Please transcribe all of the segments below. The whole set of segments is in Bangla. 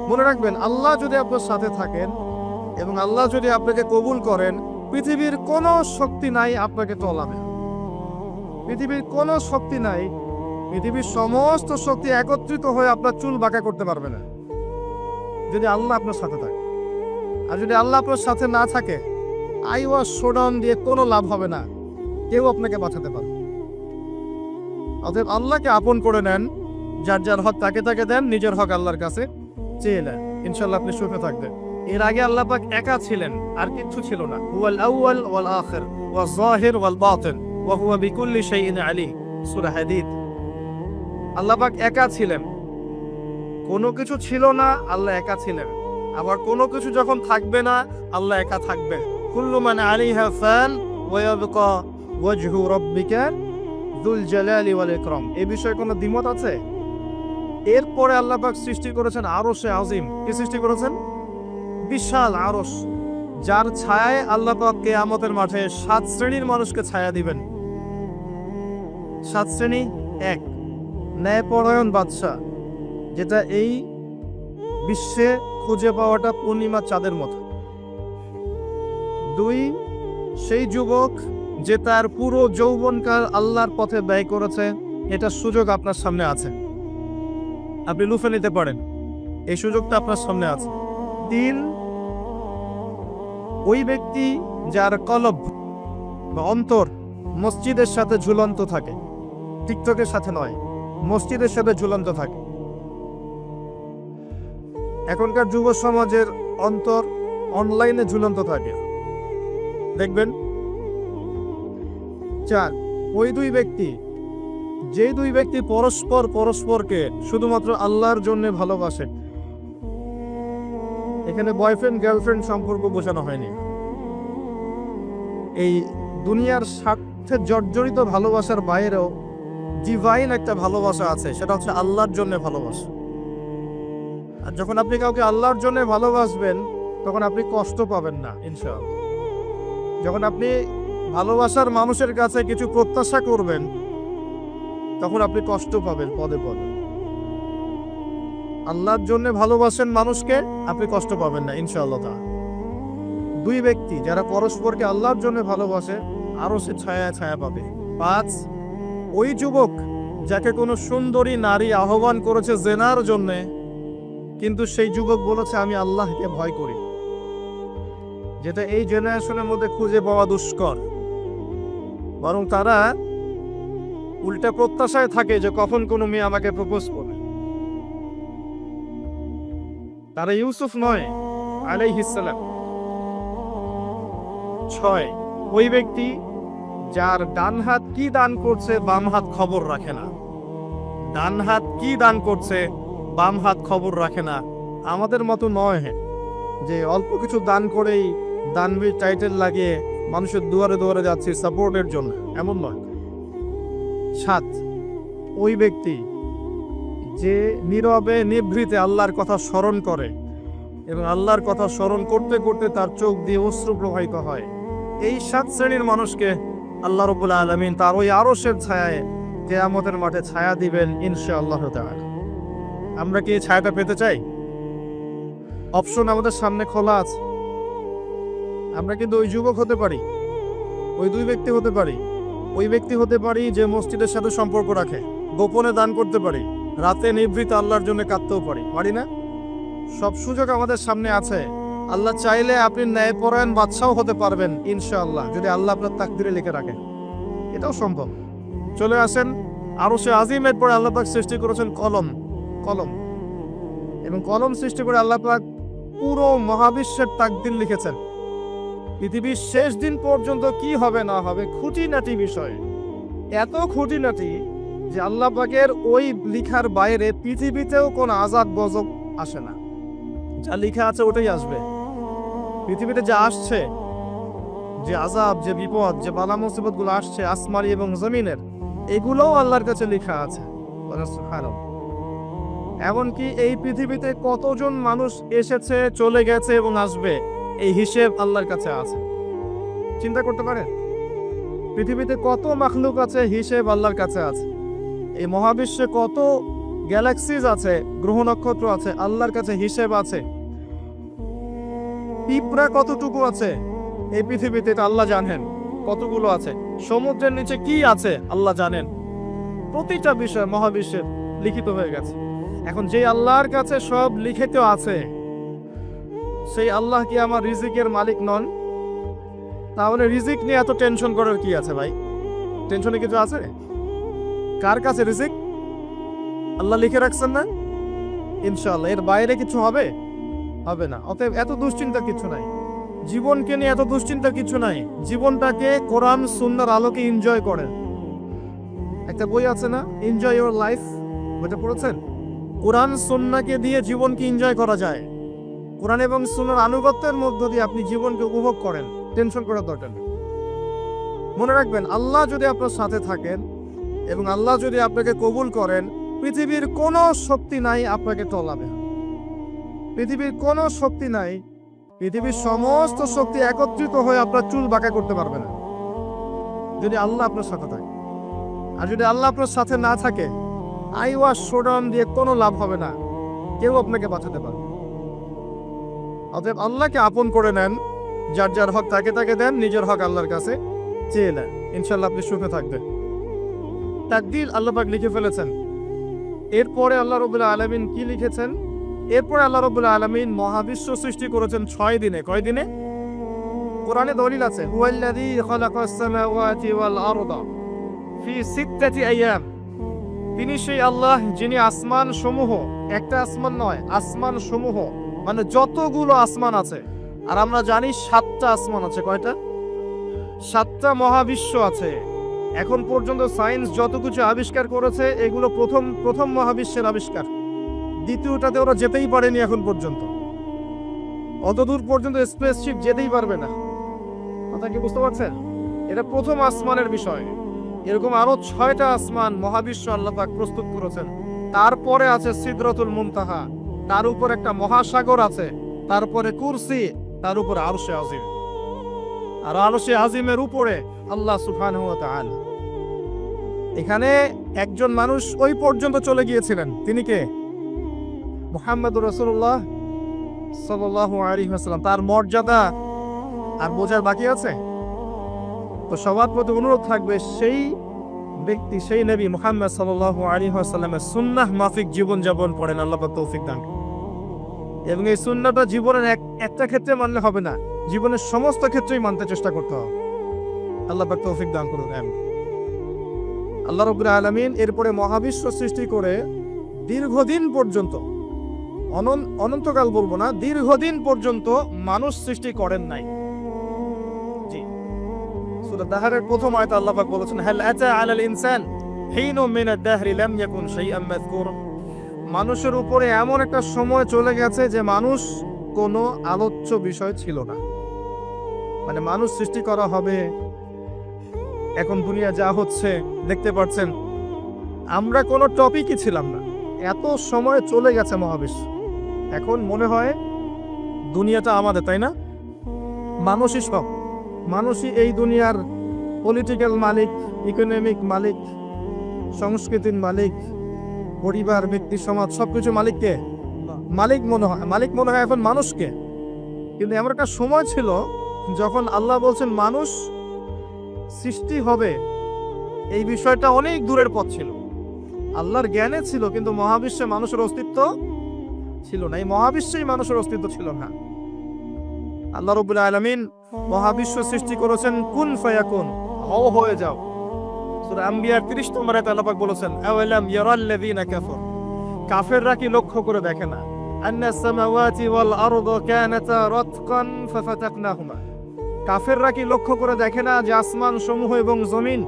মনে রাখবেন, আল্লাহ যদি আপনার সাথে থাকেন এবং আল্লাহ যদি আপনাকে কবুল করেন, পৃথিবীর কোনো শক্তি নাই আপনাকে টলাবে। পৃথিবীর কোনো শক্তি নাই, পৃথিবীর সমস্ত শক্তি একত্রিত হয়ে আপনার চুল বাঁকা করতে পারবে না, যদি আল্লাহ আপনার সাথে থাকে। আর যদি আল্লাহ আপনার সাথে না থাকে, আইওয়াজ শোডাউন দিয়ে কোনো লাভ হবে না, কেউ আপনাকে বাঁচাতে পারবে। অতএব আল্লাহকে আপন করে নেন, যার যার হক তাকে তাকে দেন, নিজের হক আল্লাহর কাছে চেয়ে নেন, ইনশাআল্লাহ আপনি সুখে থাকবেন। এর আগে আল্লাহ পাক একা ছিলেন, আর কিচ্ছু ছিল না। হুয়াল আউয়াল ওয়াল আখির ওয়াজ যাহির ওয়াল বাতিন ওয়া হুয়া বিকুল্লি শাইইন আলী, সূরা হাদীদ। আল্লাহ পাক একা ছিলেন, কোনো কিছু ছিল না, আল্লাহ একা ছিলেন। আবার কোনো কিছু যখন থাকবে না, আল্লাহ একা থাকবে। কুল্লু মান আলাইহা ফান ওয়া ইয়াবকা ওয়াজহু রাব্বিকা যুল জালালি ওয়াল ইকরাম। এই বিষয়ে কোনো দ্বিমত আছে? এরপরে আল্লাহ পাক সৃষ্টি করেছেন আরশে আজিম। কি সৃষ্টি করেছেন? বিশাল আরশ, যার ছায়ায় আল্লাহ পাক কিয়ামতের মাঠে 7 শ্রেণীর মানুষকে ছায়া দিবেন। 7 শ্রেণী: 1, ন্যায়পরায়ণ বাদশা, যেটা এই বিশ্বে খুঁজে পাওয়াটা পূর্ণিমা চাঁদের মতো। 2, সেই যুবক যে তার পুরো যৌবনকাল আল্লাহর পথে ব্যয় করেছে, এটা সুযোগ আপনার সামনে আছে, আপনি লুফে নিতে পারেন, এই সুযোগটা আপনার সামনে আছে। 3, ওই ব্যক্তি যার কলব বা অন্তর মসজিদের সাথে ঝুলন্ত থাকে, টিকটকের সাথে নয়, মসজিদের সাথে ঝুলন্ত থাকে। এখনকার যুব সমাজের অন্তর অনলাইনে ঝুলন্ত থাকে, দেখবেন। 4, ওই দুই ব্যক্তি, যে দুই ব্যক্তি পরস্পরকে শুধুমাত্র আল্লাহর জন্য ভালোবাসে। এখানে বয়ফ্রেন্ড গার্লফ্রেন্ড সম্পর্ক বোঝানো হয়নি, এই দুনিয়ার স্বার্থে জর্জরিত ভালোবাসার বাইরেও ডিভাইন একটা ভালোবাসা আছে, সেটা হচ্ছে আল্লাহর জন্য ভালোবাসা। আর যখন আপনি কাউকে আল্লাহর জন্য ভালোবাসবেন, তখন আপনি কষ্ট পাবেন না ইনশাআল্লাহ। যখন আপনি ভালোবাসার মানুষের কাছে কিছু প্রত্যাশা করবেন, তখন আপনি কষ্ট পাবেন পদে পদে। আল্লাহর জন্য ভালোবাসেন মানুষকে, আপনি কষ্ট পাবেন না ইনশাআল্লাহ। দুই ব্যক্তি যারা পরস্পরকে আল্লাহর জন্য ভালোবাসে, আরো সে ছায়া ছায়া পাবে। 5, ওই যুবক যাকে কোনো সুন্দরী নারী আহ্বান করেছে জেনার জন্য, কিন্তু সেই যুবক বলেছে আমি আল্লাহকে ভয় করি, যেটা এই জেনারেশনের মধ্যে খুঁজে পাওয়া দুষ্কর। বরং তারা উল্টা প্রত্যাশায় থাকে যে কখন কোনো মেয়ে আমাকে প্রপোজ করবে। তারা ইউসুফ নয় আলাইহিস সালাম। 6, ওই ব্যক্তি যার ডান হাত কি দান করছে, বাম হাত খবর রাখে না। ডান হাত কি দান করছে, বাম হাত খবর রাখে না। আমাদের মতো নয় যে অল্প কিছু দান করেই দানবীর টাইটেল লাগিয়ে মানুষের দুয়ারে দুয়ারে যাচ্ছি সাপোর্টের জন্য, এমন নয়। 7, ওই ব্যক্তি যে নীরবে নিভৃতে আল্লাহর কথা স্মরণ করে এবং আল্লাহর কথা স্মরণ করতে করতে তার চোখ দিয়ে অশ্রু প্রবাহিত হয়। এই 7 শ্রেণীর মানুষকে আল্লাহ রাব্বুল আলামিন তার ওই আরশের ছায়ায় কিয়ামতের মাঠে ছায়া দিবেন ইনশাআল্লাহ তাআলা। আমরা কি এই ছায়াটা পেতে চাই? অপশন আমাদের সামনে খোলা আছে। আমরা কিন্তু ওই যুবক হতে পারি, ওই দুই ব্যক্তি হতে পারি, ওই ব্যক্তি হতে পারি যে মসজিদের সাথে সম্পর্ক রাখে, গোপনে দান করতে পারি, রাতে নিভৃত আল্লাহর জন্য কাঁদতেও পারি না? সব সুযোগ আমাদের সামনে আছে। আল্লাহ চাইলে আপনি ন্যায়পরায়ণ বাদশাও হতে পারবেন ইনশাআল্লাহ, যদি আল্লাহ আপনার তাকদিরে লিখে রাখেন, এটাও সম্ভব। চলে আসেন আরশে আজিমের পরে আল্লাহ পাক সৃষ্টি করেছেন কলম, এবং কলম সৃষ্টি করে আল্লাহ পাক পুরো মহাবিশ্বের তাকদির লিখেছেন। পৃথিবীর শেষ দিন পর্যন্ত কি হবে না হবে, খুঁটিনাটি বিষয়, এত খুঁটিনাটি যে আল্লাহ পাকের ওই লিখার বাইরে পৃথিবীতেও কোনো আযাব গজব আসে না। যা লিখা আছে ওটাই আসবে। পৃথিবীতে যা আসছে, যে আযাব, যে বিপদ, যে বালা মুসিবত গুলো আসছে আসমানি এবং জমিনের, এগুলোও আল্লাহর কাছে লেখা আছে। সুবহানাল্লাহ। এমনকি এই পৃথিবীতে কতজন মানুষ এসেছে, চলে গেছে এবং আসবে, এই হিসেব আল্লাহর কাছে আছে। চিন্তা করতে পারেন, পৃথিবীতে কত মাখলুক আছে, হিসেব আল্লাহর কাছে আছে। এই মহাবিশ্বে কত গ্যালাক্সিজ আছে, গ্রহ নক্ষত্র আছে, আল্লাহর কাছে হিসেব আছে। পিঁপড়া কতটুকু আছে এই পৃথিবীতে এটা আল্লাহ জানেন, কতগুলো আছে। সমুদ্রের নিচে কি আছে আল্লাহ জানেন। প্রতিটা বিষয় মহাবিশ্বের লিখিত হয়ে গেছে। এখন যে আল্লাহর কাছে সব লিখিত আছে, সেই আল্লাহ কি আমার রিজিকের মালিক নন? তাহলে রিজিক নিয়ে এত টেনশন করার কি আছে ভাই? টেনশনে কিছু আছে? কার কাছে রিজিক? আল্লাহ লিখে রাখছেন না? ইনশাআল্লাহ এর বাইরে কিছু হবে? হবে না। অতএব এত দুশ্চিন্তা কিছু নাই, জীবনকে নিয়ে এত দুশ্চিন্তা কিছু নাই। জীবনটাকে কোরআন সুন্নাহর আলোকে এনজয় করেন। একটা বই আছে না, এনজয় ইওর লাইফ, বইটা পড়েছেন? কোরআন সুন্নাহকে দিয়ে জীবনকে এনজয় করা যায়। কোরআন এবং সুন্নাহর আনুগত্যের মধ্য দিয়ে আপনি জীবনকে উপভোগ করেন, টেনশন করার দরকার নেই। মনে রাখবেন, আল্লাহ যদি আপনার সাথে থাকেন এবং আল্লাহ যদি আপনাকে কবুল করেন, পৃথিবীর কোনো শক্তি নাই আপনাকে টলাবে। পৃথিবীর কোনো শক্তি নাই, পৃথিবীর সমস্ত শক্তি একত্রিত হয়ে আপনার চুল বাঁকা করতে পারবে না, যদি আল্লাহ আপনার সাথে থাকে। আর যদি আল্লাহ আপনার সাথে না থাকে, আইওয়াশ শোডাউন দিয়ে কোনো লাভ হবে না, কেউ আপনাকে বাঁচাতে পারবে। অতএব আল্লাহকে আপন করে নেন, যার যার হক তাকে তাকে দেন, নিজের হক আল্লাহর কাছে চেয়ে নেন, ইনশাল্লাহ আপনি সুখে থাকবেন। তাকদীর আল্লাহ পাক লিখে ফেলেছেন। এরপরে আল্লাহ রাব্বুল আলামিন কি লিখেছেন? এরপরে আল্লাহ রাব্বুল আলামিন মহাবিশ্ব সৃষ্টি করেছেন 6 দিনে। কয় দিনে? কোরআনে দলিল আছে, হুয়াল্লাযী খালাকাস সামাওয়াতি ওয়াল আরদা ফি সিত্তাতি আইয়াম। তিনি সেই আল্লাহ যিনি আসমান সমূহ, একটা আসমান নয়, আসমান সমূহ মানে যতগুলো আসমান আছে, আর আমরা জানি 7টা আসমান আছে। কয়টা? 7টা মহাবিশ্ব আছে। এখন পর্যন্ত সায়েন্স যত কিছু আবিষ্কার করেছে, এগুলো প্রথম মহাবিশ্বের আবিষ্কার। দ্বিতীয়টাতে ওরা যেতেই পারেনি এখন পর্যন্ত, অতদূর পর্যন্ত স্পেসশিপ যেতেই পারবে না। কথা কি বুঝতে পারছেন? এটা প্রথম আসমানের বিষয়। এরকম আরো 6টা আসমান মহাবিশ্ব আল্লাহ পাক প্রস্তুত করেছেন। তারপরে আছে সিদরাতুল মুনতাহা, তার উপর একটা মহাসাগর আছে, তারপরে কুরসি, তার উপর আরশে আজিম, আর আরশে আজিমের উপরে আল্লাহ সুবহানাহু ওয়া তাআলা। এখানে একজন মানুষ ওই পর্যন্ত চলে গিয়েছিলেন, তিনি কে? মুহাম্মদুর রাসূলুল্লাহ সাল্লাল্লাহু আলাইহি ওয়াসাল্লাম। তার মর্যাদা আর বোঝার বাকি আছে? তো সবার প্রতি অনুরোধ থাকবে, সেই ব্যক্তি, সেই নবী মুহাম্মদ সাল্লাল্লাহু আলাইহি ওয়াসাল্লামের সুন্নাহ মাফিক জীবন যাপন করেন, আল্লাহ পাক তৌফিক দান। এবং এই সুন্নাহটা জীবনের একটা ক্ষেত্রে মানলে হবে না, জীবনের সমস্ত ক্ষেত্রেই মানতে চেষ্টা করতে হবে। আল্লাহ পাক তৌফিক দান করুন। আল্লাহ রাব্বুল আলামিন এরপরে মহাবিশ্ব সৃষ্টি করে দীর্ঘদিন পর্যন্ত, অনন্তকাল বলবো না, দীর্ঘদিন পর্যন্ত মানুষ সৃষ্টি করেন নাই। জি, সূরা দাহরের প্রথম আয়াতে আল্লাহ পাক বলেছেন, হাল আতা আলাল ইনসান হিনুম মিনাদ দাহরি লাম ইয়াকুন শাইআম মাযকুর। মানুষের উপরে এমন একটা সময় চলে গেছে যে মানুষ কোনো আলোচ্য বিষয় ছিল না। মানে মানুষ সৃষ্টি করা হবে, এখন দুনিয়া যা হচ্ছে দেখতে পাচ্ছেন, আমরা কোনো টপিকই ছিলাম না। এত সময় চলে গেছে মহাবিশ্ব, এখন মনে হয় দুনিয়াটা আমাদের, তাই না? মানুষই সব, মানুষই এই দুনিয়ার পলিটিক্যাল মালিক, ইকোনমিক মালিক, সংস্কৃতির মালিক, পরিবার, ব্যক্তি, সমাজ, সবকিছু মালিককে মালিক মনে হয় এখন মানুষকে। কিন্তু এমন একটা সময় ছিল যখন আল্লাহ বলছেন মানুষ সৃষ্টি হবে, এই বিষয়টা অনেক দূরের পথ ছিল। আল্লাহর জ্ঞানে ছিল, কিন্তু মহাবিশ্বে মানুষের অস্তিত্ব ছিল না। এই মহাবিশ্বেই মানুষের অস্তিত্ব ছিল না। আল্লাহ রাব্বুল আলামিন মহাবিশ্ব সৃষ্টি করেছেন কুন ফায়াকুন, হও হয়ে যাও। সূরা আম্বিয়ার 30 নম্বর আয়াতে আল্লাহ পাক বলেছেন, আওয়ালাম ইয়ারাল্লাযীনা কাফার, কাফেররা কি লক্ষ্য করে দেখে না, আন্নাস সামাওয়াতি ওয়াল আরদু কানাতা রাতকান ফাফাতাকনাহুমা, কাফেররা কি লক্ষ্য করে দেখে না যে আসমান সমূহ এবং জমিন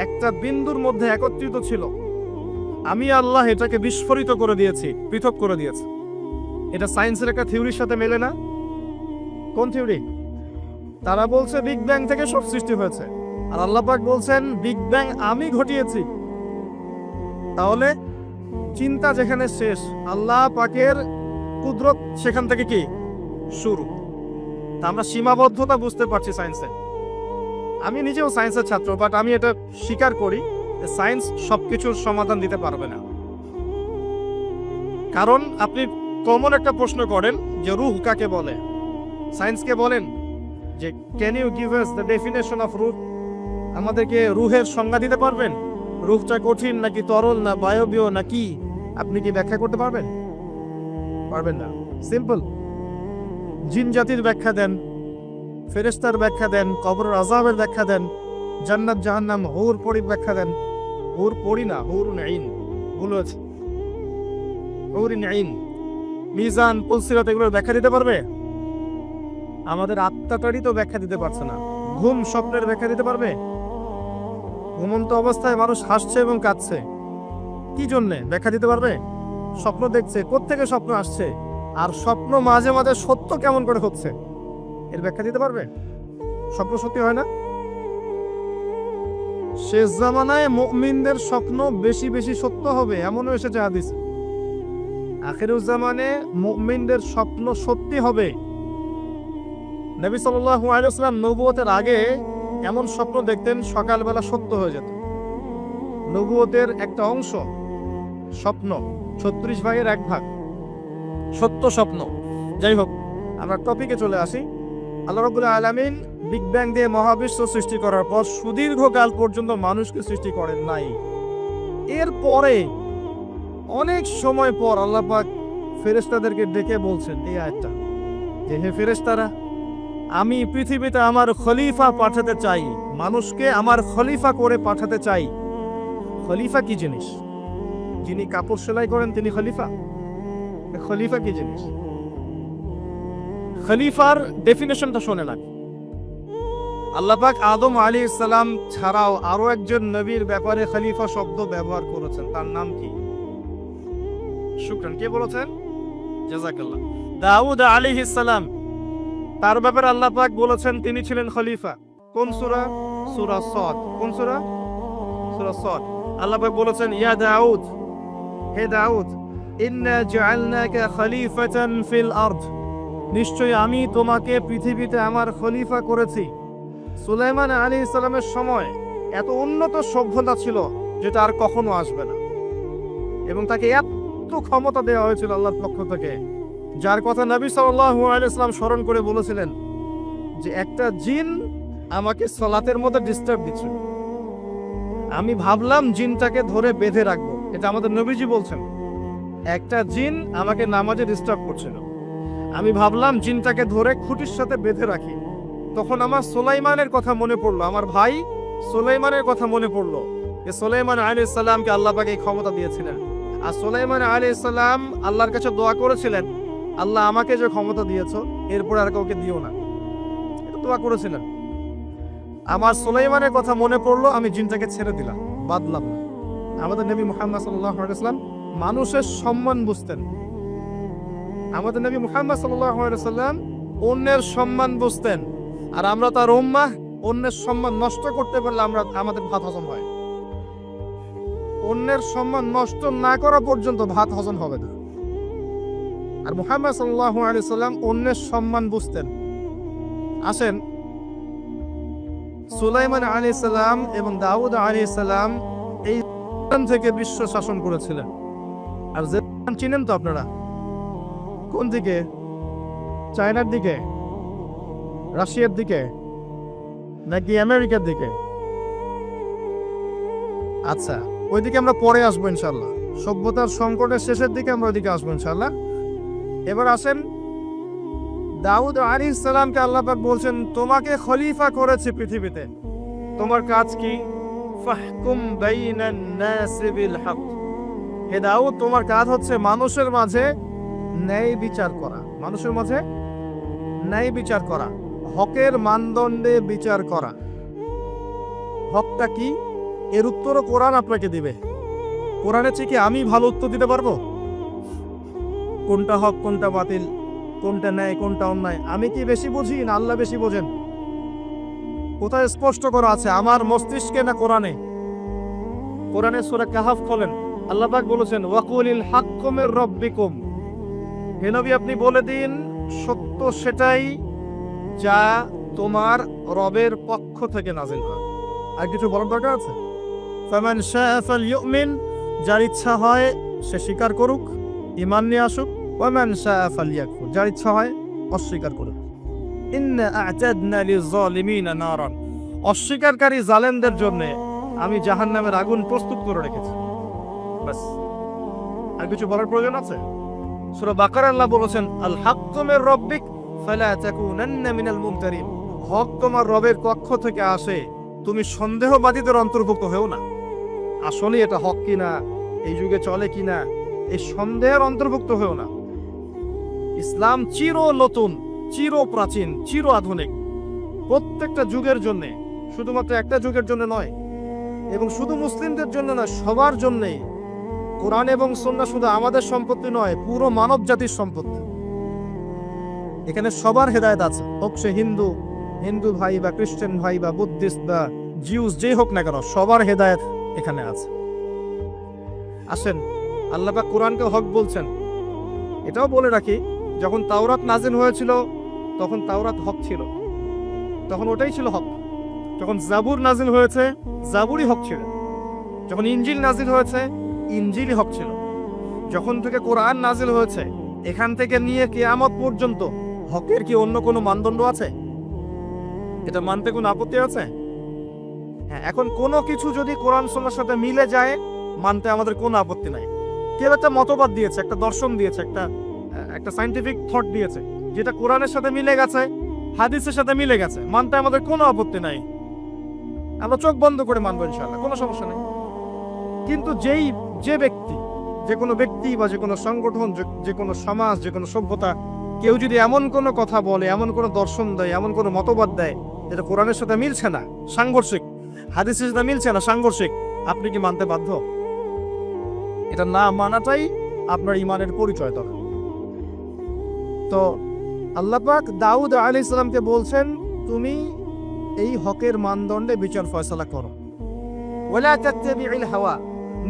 একটা বিন্দুর মধ্যে একত্রিত ছিল, আমি আল্লাহ এটাকে বিস্ফোরিত করে দিয়েছি, পৃথক করে দিয়েছি। এটা সায়েন্সের একটা থিওরির সাথে মেলে না। কোন থিওরি? তারা বলছে বিগ ব্যাং থেকে সব সৃষ্টি হয়েছে, আর আল্লাহ পাক বলছেন বিগ ব্যাং আমি ঘটিয়েছি। তাহলে চিন্তা যেখানে শেষ, আল্লাহ পাকের কুদরত সেখান থেকে কি শুরু। তা আমরা সীমাবদ্ধতা বুঝতে পারছি সায়েন্সে। আমি নিজেও সায়েন্সের ছাত্র, বাট আমি এটা স্বীকার করি সায়েন্স সবকিছুর সমাধান দিতে পারবে না। কারণ আপনি কমন একটা প্রশ্ন করেন যে রূহ কাকে বলে, সায়েন্সকে বলেন যে can you give us the definition of রূহ, আমাদেরকে রূহের সংজ্ঞা দিতে পারবেন? রূহটা কঠিন নাকি তরল না বায়বীয় না কি, আপনি কি ব্যাখ্যা করতে পারবেন? পারবেন না। সিম্পল। জিন জাতির ব্যাখ্যা দেন, ফেরেশতার ব্যাখ্যা দেন, কবরের আযাবের ব্যাখ্যা দেন, জান্নাত জাহান্নাম হুর পরির ব্যাখ্যা দেন। হুর পরি না, হুরুন আইন, ভুল হয়েছে, হুরুন আইন। মিজান, পুলসিরাত এগুলোর ব্যাখ্যা দিতে পারবে? আমাদের আত্মাটারই তো ব্যাখ্যা দিতে পারছে না। ঘুম, স্বপ্নের ব্যাখ্যা দিতে পারবে? ঘুমন্ত অবস্থায় মানুষ হাসছে এবং কাঁদছে, কি জন্যে ব্যাখ্যা দিতে পারবে? স্বপ্ন দেখছে, কোত্থেকে স্বপ্ন আসছে, আর স্বপ্ন মাঝে মাঝে সত্য কেমন করে হচ্ছে, এর ব্যাখ্যা দিতে পারবে? স্বপ্ন সত্যি হয় না? শেষ জামানায় মুমিনদের স্বপ্ন বেশি বেশি সত্য হবে এমনও এসেছে হাদিস। আখিরুজ জামানে মুমিনদের স্বপ্ন সত্যি হবে। নবী সাল্লাল্লাহু আলাইহি ওয়াসাল্লাম নবুয়তের আগে এমন স্বপ্ন দেখতেন সকালবেলা সত্য হয়ে যেত। নবুয়তের একটা অংশ স্বপ্ন, 36 ভাগের 1 ভাগ সত্য স্বপ্ন। যাই হোক, আমরা টপিকে চলে আসি। আল্লাহ রাব্বুল আলামিন বিগ ব্যাং দিয়ে মহাবিশ্ব সৃষ্টি করার পর সুদীর্ঘকাল পর্যন্ত মানুষকে সৃষ্টি করেন নাই। এরপরে অনেক সময় পর আল্লাহ পাক ফেরেশতাদেরকে ডেকে বলছেন এই আয়াতটা, যে হে ফেরেশতারা, আমি পৃথিবীতে আমার খলিফা পাঠাতে চাই, মানুষকে আমার খলিফা করে পাঠাতে চাই। খলিফা কি জিনিস? যিনি কাপড় সেলাই করেন তিনি খলিফা? খলিফা কি জিনিস? খলিফার ডেফিনেশনটা শোনে না। আল্লাহ পাক আদম আলাইহিস সালাম ছাড়াও আরো একজন নবীর ব্যাপারে খলিফা শব্দ ব্যবহার করেছেন, তার নাম কি? শুকরান, কে বলেছেন? জাযাকাল্লাহ। দাউদ আলাইহিস সালাম, তার ব্যাপারে আল্লাহ পাক বলেছেন তিনি ছিলেন খলিফা। কোন সূরা? সূরা সাদ। কোন সূরা? সূরা সাদ। আল্লাহ পাক বলেছেন ইয়া দাউদ, হে দাউদ, ইন্না জাআলনাকা খলিফাতান ফিল আরদ, নিশ্চয়ই আমি তোমাকে পৃথিবীতে আমার খলিফা করেছি। সুলাইমান আলাইহিস সালামের সময় এত উন্নত সভ্যতা ছিল যেটা আর কখনো আসবে না, এবং তাকে এত ক্ষমতা দেওয়া হয়েছিল আল্লাহর পক্ষ থেকে, যার কথা নবী সাল্লাল্লাহু আলাইহি ওয়াসাল্লাম স্মরণ করে বলেছিলেন যে একটা জিন আমাকে সালাতের মধ্যে ডিস্টার্ব দিচ্ছে, আমি ভাবলাম জিনটাকে ধরে বেঁধে রাখবো। এটা আমাদের নবীজি বলছেন, একটা জিন আমাকে নামাজে ডিস্টার্ব করছিল, আমি ভাবলাম জিনটাকে ধরে খুঁটির সাথে বেঁধে রাখি। তখন আমার সুলাইমানের কথা মনে পড়লো, আমার ভাই সুলাইমানের কথা মনে পড়লো যে সুলাইমান আলাইহিস সালামকে আল্লাহ পাক এই ক্ষমতা দিয়েছিলেন। আর সুলাইমান আলাইহিস সালাম আল্লাহর কাছে দোয়া করেছিলেন, আল্লাহ আমাকে যে ক্ষমতা দিয়েছো এরপর আর কাউকে দিও না, এটা দোয়া করেছিলেন। আমার সুলাইমানের কথা মনে পড়লো, আমি জিনটাকে ছেড়ে দিলাম, বাদলাম না। আমাদের নবী মুহাম্মদ সাল্লাল্লাহু আলাইহি ওয়াসাল্লাম মানুষের সম্মান বুঝতেন। আমাদের নবী মুহাম্মদ সাল্লাল্লাহু আলাইহি ওয়াসাল্লাম অন্যের সম্মান বুঝতেন। আর আমরা তার উম্মাহ, অন্যের সম্মান নষ্ট করতে পারলে আমাদের ভাত হজম হয়। অন্যের সম্মান নষ্ট না করা পর্যন্ত ভাত হজম হবে না। আর মুহাম্মদ সাল্লাল্লাহু আলাইহি ওয়াসাল্লাম অন্যের সম্মান বুঝতেন। আসেন, সুলাইমান আলাইহিস সালাম এবং দাউদ আলাইহিস সালাম এই থেকে বিশ্ব শাসন করেছিলেন। আর যে চিনেন তো আপনারা, কোন দিকে? চায়নার দিকে, রাশিয়ার দিকে, নাকি আমেরিকার দিকে? আচ্ছা, ওইদিকে আমরা পরে আসবো ইনশাল্লাহ। সভ্যতার সংকটের শেষের দিকে আমরা ওইদিকে আসবো ইনশাল্লাহ। এবার আসেন, দাউদ আলাইহিস সালামকে আল্লাহ পাক বলছেন তোমাকে খলিফা করেছে পৃথিবীতে, তোমার কাজ কি? ফাহকুম বাইনান নাসি বিল হক, হে দাউদ তোমার কাজ হচ্ছে মানুষের মাঝে ন্যায় বিচার করা, মানুষের মাঝে ন্যায় বিচার করা, হকের মানদণ্ডে বিচার করা। হকটা কি? এর উত্তরও কোরআন আপনাকে দিবে। কোরআনের চেয়ে কি আমি ভালো উত্তর দিতে পারবো? কোনটা হক কোনটা বাতিল, কোনটা ন্যায় কোনটা অন্যায়, আমি কি বেশি বুঝি না আল্লাহ বেশি বোঝেন? কোথায় স্পষ্ট করা আছে, আমার মস্তিষ্কে না কোরআনে? কোরআনে সূরা কাহফ খোলেন, আল্লাহ পাক বলেছেন ওয়াকুলিল হাক্কু মির রাব্বিকুম, হে নবী আপনি বলে দিন সত্য সেটাই যা তোমার রবের পক্ষ থেকে নাযিল হয়। আর কিছু বলার দরকার আছে? ফামান শাআ ফালইউমিন, যার ইচ্ছা হয় সে স্বীকার করুক, ঈমান নিয়ে আসুক, ওয়া মান শাআ ফালইয়াকফুর, যার ইচ্ছা হয় অস্বীকার করুক। ইন্না আ'তাদনা লিয-যালিমিনা নারান, অস্বীকারকারী জালেমদের জন্য আমি জাহান্নামের আগুন প্রস্তুত করে রেখেছি। বাস, আর কিছু বলার প্রয়োজন আছে? সূরা বাকারা আল্লাহ বলেছেন, আল হাক্কু মির রাব্বিক ফালা তাকুনান্না মিনাল মুমতারিন, হক তোমার রবের পক্ষ থেকে আসে, তুমি সন্দেহবাদীদের অন্তর্ভুক্ত হও না। আসলে এটা হক কিনা, এই যুগে চলে কিনা, এই সন্দেহের অন্তর্ভুক্ত হও না। ইসলাম চির নতুন, চির প্রাচীন, চির আধুনিক, প্রত্যেকটা যুগের জন্য, শুধুমাত্র একটা যুগের জন্য নয়, এবং শুধু মুসলিমদের জন্য নয়, সবার জন্যই। কোরআন এবং সুন্নাহ শুধু আমাদের সম্পত্তি নয়, পুরো মানব জাতির সম্পত্তি। এখানে সবার হেদায়েত আছে, হোক সে হিন্দু ভাই বা খ্রিস্টান ভাই বা বুদ্ধিস্ট বা জিউস, যে হোক না কেন, সবার হেদায়েত এখানে আছে। আসেন, আল্লাহ পাক কোরআনকে হক বলছেন। এটাও বলে রাখি, যখন তাওরাত নাজিল হয়েছিল তখন তাওরাত হক ছিল, তখন ওটাই ছিল হক। যখন জাবুর নাজিল হয়েছে, জাবুরই হক ছিল। যখন ইনজিল নাজিল হয়েছে, ইনজিলই হক ছিল। যখন থেকে কোরআন নাজিল হয়েছে, এখান থেকে নিয়ে কিয়ামত পর্যন্ত হকের কি অন্য কোনো মানদণ্ড আছে? এটা মানতে কোনো আপত্তি আছে? হ্যাঁ, এখন কোনো কিছু যদি কোরআন সুন্নাহর সাথে মিলে যায়, মানতে আমাদের কোনো আপত্তি নাই। কেউ একটা মতবাদ দিয়েছে, একটা দর্শন দিয়েছে, একটা সায়েন্টিফিক থট দিয়েছে, যেটা কোরআনের সাথে মিলে গেছে, হাদিসের সাথে মিলে গেছে, মানতে আমাদের কোনো আপত্তি নাই। আমরা চোখ বন্ধ করে মানবো ইনশাআল্লাহ, কোনো সমস্যা নেই। কিন্তু যে কোনো ব্যক্তি বা যে কোনো সংগঠন, যে কোনো সমাজ, যে কোনো সভ্যতা, কেউ যদি এমন কোনো কথা বলে, এমন কোনো দর্শন দেয়, এমন কোনো মতবাদ দেয় যেটা কোরআনের সাথে মিলছে না, সাংঘর্ষিক, হাদিসের সাথে মিলছে না, সাংঘর্ষিক, আপনি কি মানতে বাধ্য? এটা না মানাটাই আপনার ঈমানের পরিচয়। তখন তো আল্লাহ পাক দাউদ আলাইহিস সালামকে বলছেন, তুমি এই হকের মানদণ্ডে বিচার ফয়সালা করো। ওয়ালা তাত্তাবিউল হাওয়া,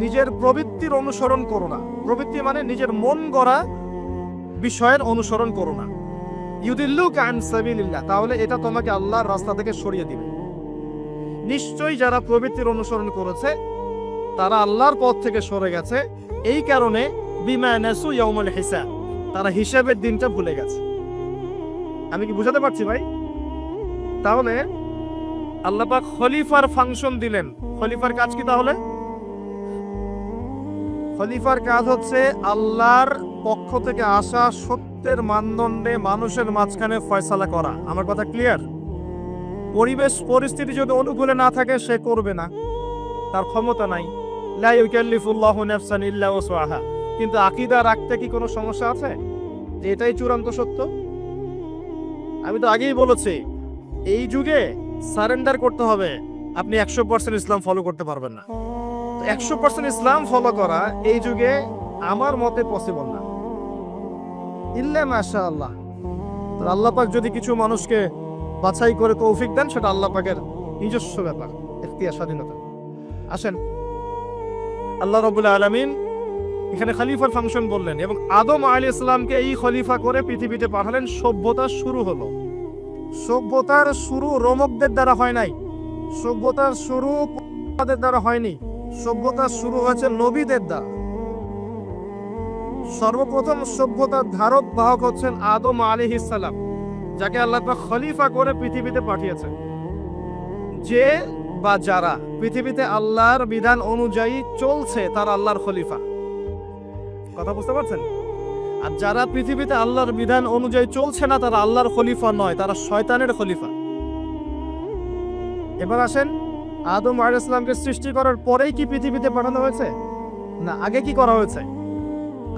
নিজের প্রবৃত্তির অনুসরণ করো না। প্রবৃত্তি মানে নিজের মন গড়া বিষয়ের অনুসরণ করো না। ইউদিল্লুকা আন সাবিলিল্লাহ, তাহলে এটা তোমাকে আল্লাহর রাস্তা থেকে সরিয়ে দিবে। নিশ্চয়ই যারা প্রবৃত্তির অনুসরণ করেছে তারা আল্লাহর পথ থেকে সরে গেছে, এই কারণে বিমা নাসু ইয়াউমুল হিসাব, তারা হিসাবের দিনটা ভুলে গেছে। আমি কি বুঝাতে পারছি ভাই? তাহলে আল্লাহ পাক খলিফার ফাংশন দিলেন। খলিফার কাজ কি তাহলে? খলিফার কাজ হচ্ছে আল্লাহর পক্ষ থেকে আসা সত্যের মানদণ্ডে মানুষের মাঝখানে ফয়সালা করা। আমার কথা ক্লিয়ার? পরিবেশ পরিস্থিতি যদি অনুকূলে না থাকে, সে করবে না, তার ক্ষমতা নাই। লা ইউকাল্লিফুল্লাহু নাফসান ইল্লা ওয়াসআহা। কিন্তু আকীদা রাখতে কি কোনো সমস্যা আছে যে এটাই চূড়ান্ত সত্য? আমি তো আগেই বলেছি, এই যুগে সারেন্ডার করতে হবে। আপনি 100% ইসলাম ফলো করতে পারবেন না। 100% ইসলাম ফলো করা এই যুগে আমার মতে পসিবল না, ইল্লা মাশাআল্লাহ। তো আল্লাহ পাক যদি কিছু মানুষকে বাছাই করে তৌফিক দেন, সেটা আল্লাহ পাকের নিজস্ব ব্যাপার, ইখতিয়ার, স্বাধীনতা। আসেন, আল্লাহ রাব্বুল আলামিন এখানে খলিফার ফাংশন বললেন, এবং আদম আলাইহিস সালামকে এই খলিফা করে পৃথিবীতে পাঠালেন। সভ্যতার শুরু হলো। সভ্যতার শুরু রোমকদের দ্বারা হয় নাই, সভ্যতার শুরু তাদের দ্বারা হয়নি, সভ্যতার শুরু হয়েছে নবীদের দ্বারা। সর্বপ্রথম সভ্যতার ধারক বাহক হচ্ছেন আদম আলাইহিস সালাম, যাকে আল্লাহ পাক খলিফা করে পৃথিবীতে পাঠিয়েছেন। যে বা যারা পৃথিবীতে আল্লাহর বিধান অনুযায়ী চলছে, তারা আল্লাহর খলিফা। কথা বুঝতে পারছেন? আর যারা পৃথিবীতে আল্লাহর বিধান অনুযায়ী চলছে না, তারা আল্লাহর খলিফা নয়, তারা শয়তানের খলিফা। এবার আসেন, আদম আলাইহিস সালামকে সৃষ্টি করার পরেই কি পৃথিবীতে পাঠানো হয়েছে? না, আগে কি করা হয়েছে?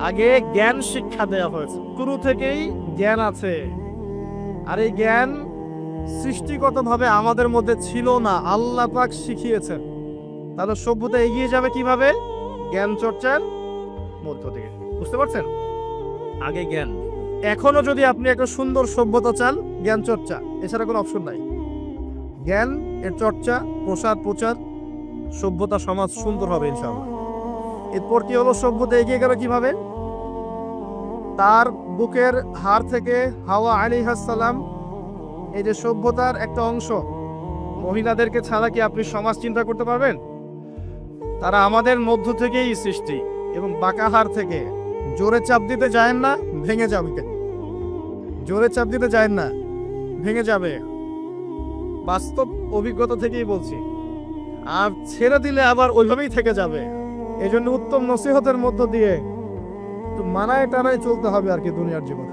আগে জ্ঞান শিক্ষা দেওয়া হয়েছে। শুরু থেকেই জ্ঞান আছে, আর এই জ্ঞান সৃষ্টিগতভাবে আমাদের মধ্যে ছিল না, আল্লাহ পাক শিখিয়েছেন। তাহলে সভ্যতা এগিয়ে যাবে কিভাবে? জ্ঞান চর্চার মধ্য থেকে। বুঝতে পারছেন? আগে জ্ঞান। এখনো যদি আপনি একটা সুন্দর সভ্যতা চান, জ্ঞান চর্চা এছাড়া কোনো অপশন নাই। জ্ঞান এর চর্চা, প্রচার, সভ্যতা, সমাজ সুন্দর হবে ইনশাআল্লাহ। এরপর কি হলো? সভ্যতা এগিয়ে গেল কিভাবে? তার বুকের হাড় থেকে হাওয়া আলাইহিস সালাম, এই যে সভ্যতার একটা অংশ, মহিলাদেরকে ছাড়া কি আপনি সমাজ চিন্তা করতে পারবেন? তারা আমাদের মধ্য থেকেই সৃষ্টি, এবং বাঁকা হাড় থেকে জোরে চাপ দিতে যায়েন না, ভেঙে যাবে। জোরে চাপ দিতে যায়েন না, ভেঙে যাবে। বাস্তব অভিজ্ঞতা থেকেই বলছি। আর ছেড়ে দিলে আবার ওইভাবেই থেকে যাবে। এই জন্য উত্তম নসিহতের মধ্য দিয়ে একটু মানায় টানায় চলতে হবে আর কি দুনিয়ার জীবন।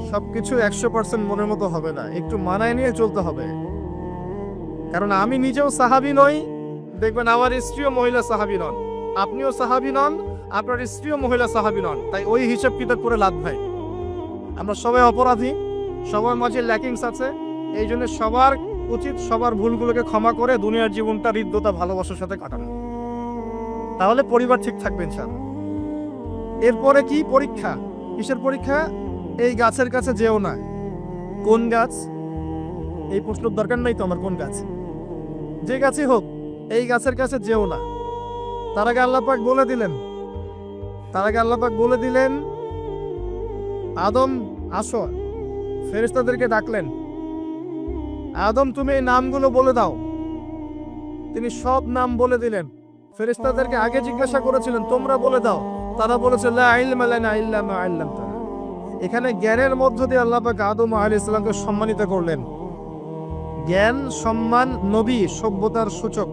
সবকিছু 100% মনের মতো হবে না, একটু মানায় নিয়ে চলতে হবে। কারণ আমি নিজেও সাহাবী নই, দেখবেন আমার স্ত্রীও মহিলা সাহাবী নন, আপনিও সাহাবী নন, আপনার স্ত্রীও মহিলা সাহাবী নন। তাই ওই হিসাব কিতাব করে লাভ ভাই। আমরা সবাই অপরাধী, সবার মাঝে ল্যাকিংস আছে। এই জন্য সবার উচিত সবার ভুলগুলোকে ক্ষমা করে দুনিয়ার জীবনটা হৃদ্যতা ভালোবাসার সাথে কাটানো। তাহলে পরিবার ঠিক থাকবে ইনশাআল্লাহ। এরপরে কি পরীক্ষা? কিসের পরীক্ষা? এই গাছের কাছে যেও না। কোন গাছ? এই প্রশ্নের দরকার নাই তো আমার, কোন গাছ? যে গাছই হোক, এই গাছের কাছে যেও না। তার আগে আল্লাহ পাক বলে দিলেন আদম আসো। ফেরেশতাদেরকে ডাকলেন, আদম তুমি এই নামগুলো বলে দাও। তিনি সব নাম বলে দিলেন। ফেরেশতাদেরকে আগে জিজ্ঞাসা করেছিলেন তোমরা বলে দাও, তারা বলেছে লা ইলমা লানা ইল্লা মা আল্লামতানা। এখানে জ্ঞানের মধ্য দিয়ে আল্লাহ পাক আদম আলাইহিস সালামকে সম্মানিত করলেন। জ্ঞান, সম্মান, নবী, সভ্যতার সূচক।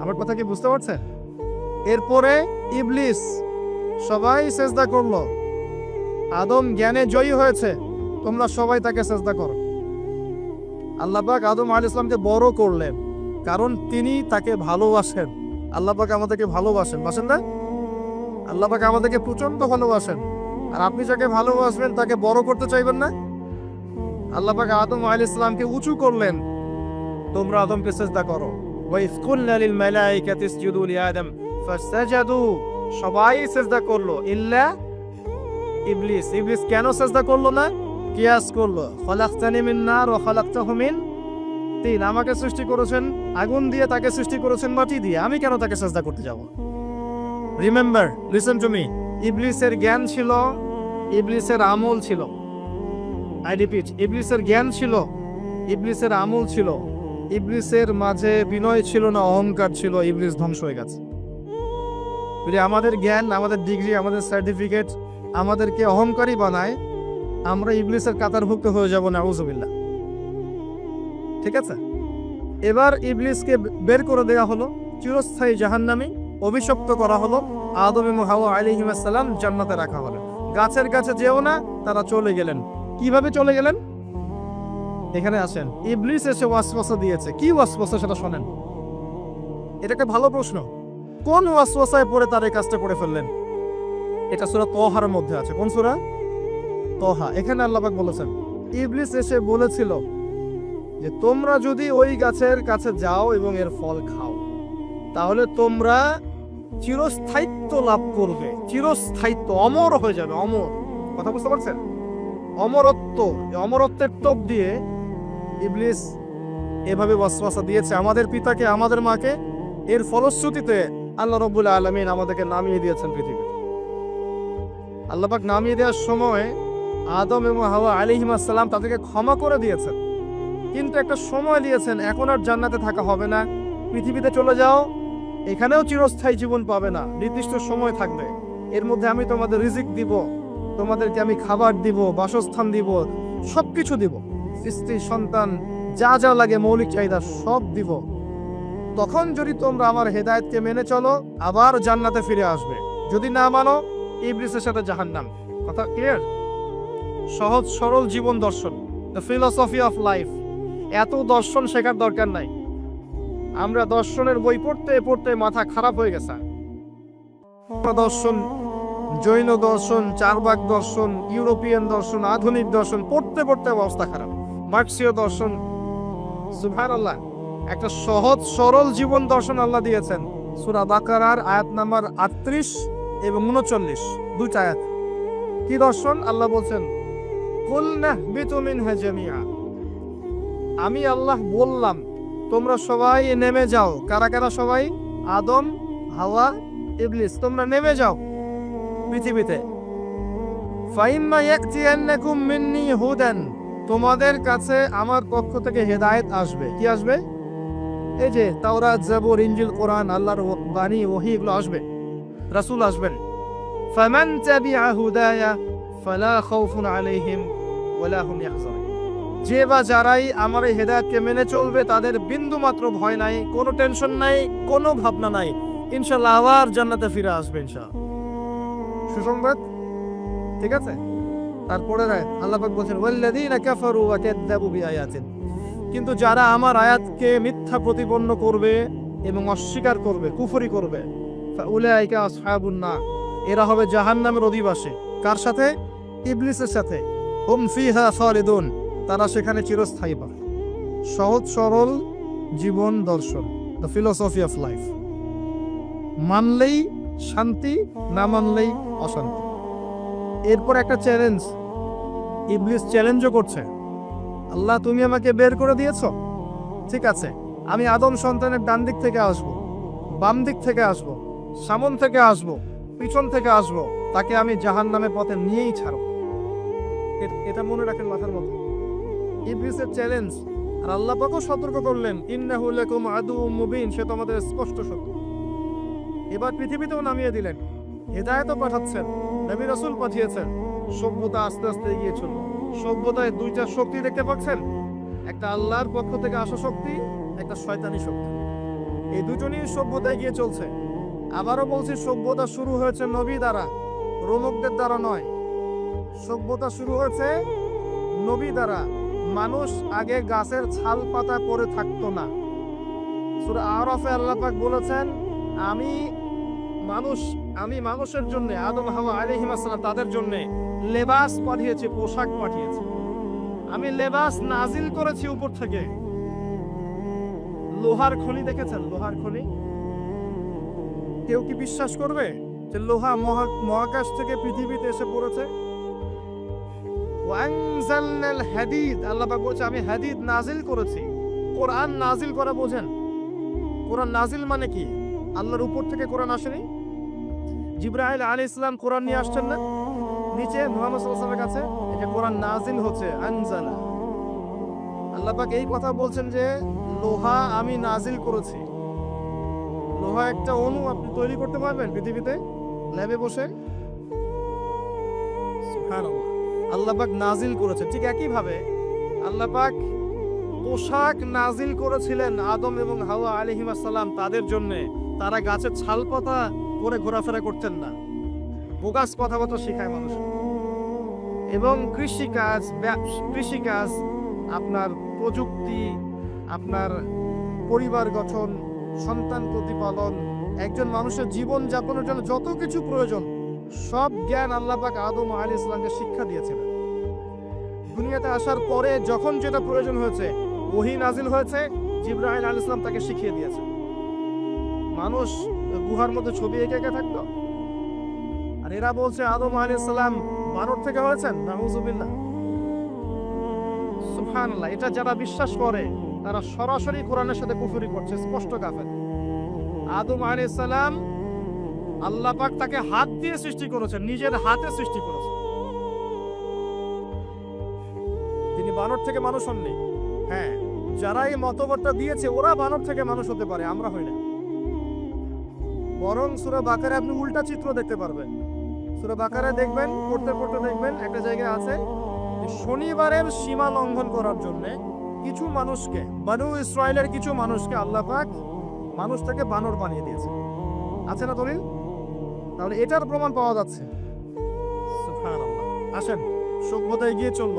আমার কথা কি বুঝতে পারছেন? এরপরে ইবলিস, সবাই সেজদা করলো। আদম জ্ঞানে জয়ী হয়েছে, তোমরা সবাই তাকে সেজদা করো। আল্লাহ পাক আদম আলাইহিস সালামকে বড় করলেন, কারণ তিনি তাকে ভালোবাসেন। আল্লাহ পাক আমাদেরকে ভালোবাসেন, বাসেন না? আল্লাহ পাক আমাদেরকে প্রচন্ড ভালোবাসেন। আর আপনি যাকে ভালোবাসবেন তাকে বড় করতে চাইবেন না? আল্লাহ পাক আদম আলাইহিস সালামকে উঁচু করলেন, তোমরা আদমকে সেজদা করো। ওয়া ইয কুলনা লিল মালাইকাতি ইসজুদু লিআদম ফাসজাদু। সবাই সেজদা করলো ইল্লা ইবলিস। ইবলিস কেন সেজদা করলো না? কিয়াস করলো, খলাকতানি মিন নার ওয়া খলাকতাহু মিন তিন। আমাকে সৃষ্টি করেছেন আগুন দিয়ে, তাকে সৃষ্টি করেছেন মাটি দিয়ে, আমি কেন তাকে সেজদা করতে যাব? Remember, listen to me. ইবলিসের জ্ঞান ছিল, ইবলিসের আমল ছিল। আই রিপিট, ইবলিসের জ্ঞান ছিল, ইবলিসের আমল ছিল। ইবলিসের মাঝে বিনয় ছিল না, অহংকার ছিল। ইবলিস ধ্বংস হয়ে গেছে। যদি আমাদের জ্ঞান, আমাদের ডিগ্রি, আমাদের সার্টিফিকেট আমাদেরকে অহংকারী বানায়, আমরা ইবলিসের কাতারভুক্ত হয়ে যাব, নাউজুবিল্লাহ। ঠিক আছে? এবার ইবলিসকে বের করে দেওয়া হলো, চিরস্থায়ী জাহান্নামী, অভিশপ্ত করা হলো। আদম এবং হাওয়া আলাইহিস সালাম জান্নাতে রাখা হলো। গাছের কাছে যেও না, তারা চলে গেলেন। কিভাবে চলে গেলেন? এখানে আসেন। ইবলিস এসে ওয়াসওয়াসা দিয়েছে। কি ওয়াসওয়াসা সেটা শোনেন। এটা একটা ভালো প্রশ্ন। কোন ওয়াসওয়াসায় পড়ে তার এই কাজটা করে ফেললেন? এটা সূরা তহার মধ্যে আছে। কোন সূরা? তহা। এখানে আল্লাহ পাক বলেছেন, ইবলিস এসে বলেছিল যে তোমরা যদি ওই গাছের কাছে যাও এবং এর ফল খাও, তাহলে তোমরা চিরস্থায়িত্ব লাভ করবে। চিরস্থায়িত্ব, অমর হয়ে যাবে। অমর, কথা বুঝতে পারছেন? অমরত্ব। অমরত্বের টোপ দিয়ে ইবলিস এভাবে ওয়াসওয়াসা দিয়েছে আমাদের পিতাকে, আমাদের মাকে। এর ফলশ্রুতিতে আল্লাহ রাব্বুল আলামিন আমাদেরকে নামিয়ে দিয়েছেন পৃথিবীতে। আল্লাহ পাক নামিয়ে দেওয়ার সময় আদম এবং হাওয়া আলাইহিস সালাম তাদেরকে ক্ষমা করে দিয়েছেন, কিন্তু একটা সময় দিয়েছেন, এখন আর জান্নাতে থাকা হবে না, পৃথিবীতে চলে যাও, এখানেও চিরস্থায়ী জীবন পাবে না, নির্দিষ্ট সময় থাকবে। এর মধ্যে আমি তোমাদের রিজিক দিব, তোমাদেরকে আমি খাবার দিব, বাসস্থান দিব, সবকিছু দিব, স্ত্রী সন্তান যা যা লাগে মৌলিক চাহিদা সব দিব। তখন যদি তোমরা আমার হেদায়েতকে মেনে চলো, আবার জান্নাতে ফিরে আসবে। যদি না মানো, ইবলিসের সাথে জাহান্নাম। কথা ক্লিয়ার? সহজ সরল জীবন দর্শন, দ্য ফিলসফি অফ লাইফ। এত দর্শন শেখার দরকার নাই। আমরা দর্শনের বই পড়তে পড়তে মাথা খারাপ হয়ে গেছে। দর্শন, জৈন দর্শন, চারবাক দর্শন, ইউরোপিয়ান দর্শন, আধুনিক দর্শন পড়তে পড়তে অবস্থা খারাপ। মার্কসীয় দর্শন, সুবহানাল্লাহ। একটা সহজ সরল জীবন দর্শন আল্লাহ দিয়েছেন। সূরা বাকারার আয়াত নাম্বার 38 এবং 39, দুইটা আয়াত। কি দর্শন? আল্লাহ বলছেন, কুল নাহবিতু মিনহা জামিআ। আমি আল্লাহ বললাম তোমরা সবাই নেমে যাও। কারা কারা সবাই? আদম, হাওয়া, ইবলিস। তোমরা নেমে যাও পৃথিবীতে। ফাইম্মা ইয়াতিয়ান্নাকুম মিন্নি হুদান। তোমাদের কাছে আমার পক্ষ থেকে হেদায়েত আসবে। কি আসবে? এই যে তাওরাত, জাবুর, ইনজিল, কোরআন, আল্লাহর বাণী, ওহী, এগুলো আসবে। রাসূল আসবেন। ফামান তাবিআ হুদায়া ফালা খাউফুন আলাইহিম ওয়ালা হুম ইয়াহজানুন। যে বা যারাই আমার এই হেদায়েতকে মেনে চলবে তাদের বিন্দু মাত্র ভয় নাই, কোনো টেনশন নাই, কোনো ভাবনা নাই, ইনশাআল্লাহ আবার জান্নাতে ফিরে আসবে ইনশাআল্লাহ। সুসংবাদ, ঠিক আছে। তারপরে আল্লাহ পাক বলেন ওয়াল্লাযীনা কাফারু ওয়া কাযযাবু বিআয়াতিনা, কিন্তু যারা আমার আয়াতকে মিথ্যা প্রতিপন্ন করবে এবং অস্বীকার করবে, কুফরি করবে, ফাউলাইকা আসহাবুন নার, এরা হবে জাহান্নামের অধিবাসী। কার সাথে? ইবলিসের সাথে। হুম ফিহা খালিদুন, তারা সেখানে চিরস্থায়ী পাবে। সহজ সরল জীবন দর্শন, দ্য ফিলোসফি অফ লাইফ। মানলেই শান্তি, না মানলেই অশান্তি। এরপর একটা চ্যালেঞ্জ, ইবলিস চ্যালেঞ্জও করছে, আল্লাহ তুমি আমাকে বের করে দিয়েছো, ঠিক আছে, আমি আদম সন্তানের ডান দিক থেকে আসবো, বাম দিক থেকে আসবো, সামন থেকে আসবো, পিছন থেকে আসবো, তাকে আমি জাহান্নামের পথে নিয়েই ছাড়ব। এটা মনে রাখেন মাথার মধ্যে, ইবলিসের চ্যালেঞ্জ। আর আল্লাহ পাকও সতর্ক করলেন, ইন্নাহু লাকুম আদুউম মুবিন, সে তোমাদের স্পষ্ট শত্রু। এবার পৃথিবীতেও নামিয়ে দিলেন, হেদায়েতও পাঠাচ্ছেন, নবী রাসূল পাঠিয়েছেন। সভ্যতা আস্তে আস্তে এগিয়ে চলল। সভ্যতায় দুইটা শক্তি দেখতে পাচ্ছেন, একটা আল্লাহর পক্ষ থেকে আসা শক্তি, একটা শয়তানি শক্তি। এই দুজনই সভ্যতা এগিয়ে চলছে। আবারও বলছি, সভ্যতা শুরু হয়েছে নবী দ্বারা, রোমকদের দ্বারা নয়। সভ্যতা শুরু হয়েছে নবী দ্বারা। মানুষ আগে গাছের ছাল পাতা পরে থাকতো না। সূরা আরাফে আল্লাহ পাক বলেছেন, আমি মানুষের জন্য, আদম হাওয়া আলাইহিস সালাম তাদের জন্য লেবাস পাঠিয়েছি, পোশাক পাঠিয়েছি। আমি লেবাস নাজিল করেছি উপর থেকে। লোহার খনি দেখেছেন? লোহার খনি কেউ কি বিশ্বাস করবে যে লোহা মহাকাশ থেকে পৃথিবীতে এসে পড়েছে? ওয়ানজালনাল হাদিদ, আল্লাহ পাক বলছে আমি হাদিদ নাজিল করেছি। কোরআন নাজিল করা বোঝেন? কোরআন নাজিল মানে কি? আল্লাহর উপর থেকে কোরআন আসেনি। জিবরাইল আলাইহিস সালাম কোরআন নিয়ে আসছেন না নিচে মুহাম্মদ সাল্লাল্লাহু আলাইহি ওয়াসাল্লামের কাছে? এটা কোরআন নাজিল হচ্ছে, আনজালা। আল্লাহ পাক এই কথা বলছেন যে লোহা আমি নাজিল করেছি। লোহা একটা অণু আপনি তৈরি করতে পারবেন পৃথিবীতে ল্যাবে বসে? সুবহানাল্লাহ। আল্লাহ পাক নাজিল করেছে। ঠিক একই ভাবে আল্লাহ পাক পোশাক নাজিল করেছিলেন আদম এবং হাওয়া আলাইহিস সালাম তাদের জন্য। তারা গাছের ছাল পাতা পরে ঘোরাফেরা করতেন না। বোগাস কথাবার্তা শেখায় মানুষ। এবং কৃষিকাজ, আপনার প্রযুক্তি, আপনার পরিবার গঠন, সন্তান প্রতিপালন, একজন মানুষের জীবন যাপনের জন্য যত কিছু প্রয়োজন, সব জ্ঞান আল্লাহ পাক আদম আলাইহিস সালামকে শিক্ষা দিয়েছিলেন। দুনিয়াতে আসার পরে যখন যেটা প্রয়োজন হয়েছে, ওহী নাজিল হয়েছে, জিবরাইল আলাইহিস সালাম তাকে শিখিয়ে দিয়েছে। মানুষ গুহার মধ্যে ছবি এঁকে এঁকে থাকতো, আর এরা বলছে আদম আলাইহিস সালাম বানর থেকে হয়েছেন। নাউযুবিল্লাহ, সুবহানাল্লাহ। এটা যারা বিশ্বাস করে তারা সরাসরি কোরআনের সাথে কুফরি করছে, স্পষ্ট কাফের। আদম আলাইহিস সালাম আল্লাহ পাক তাকে হাত দিয়ে সৃষ্টি করেছেন, নিজের হাতে সৃষ্টি করেছেন। তিনি বানর থেকে মানুষ হননি। হ্যাঁ, যারা এই মতবাদটা দিয়েছে ওরা বানর থেকে মানুষ হতে পারে, আমরা হই না। বরং সূরা বাকারায় আপনি উল্টা চিত্র দেখতে পারবেন। সূরা বাকারায় দেখবেন, পড়তে পড়তে দেখবেন একটা জায়গায় আছে যে শনিবারের সীমা লঙ্ঘন করার জন্য কিছু মানুষকে, বনু ইসরাইলের কিছু মানুষকে আল্লাহ পাক মানুষ থেকে বানর বানিয়ে দিয়েছে। আছে না দলিল? তাহলে এটার প্রমাণ পাওয়া যাচ্ছে। সুবহানাল্লাহ। আসেন, সভ্যতা এগিয়ে চলল।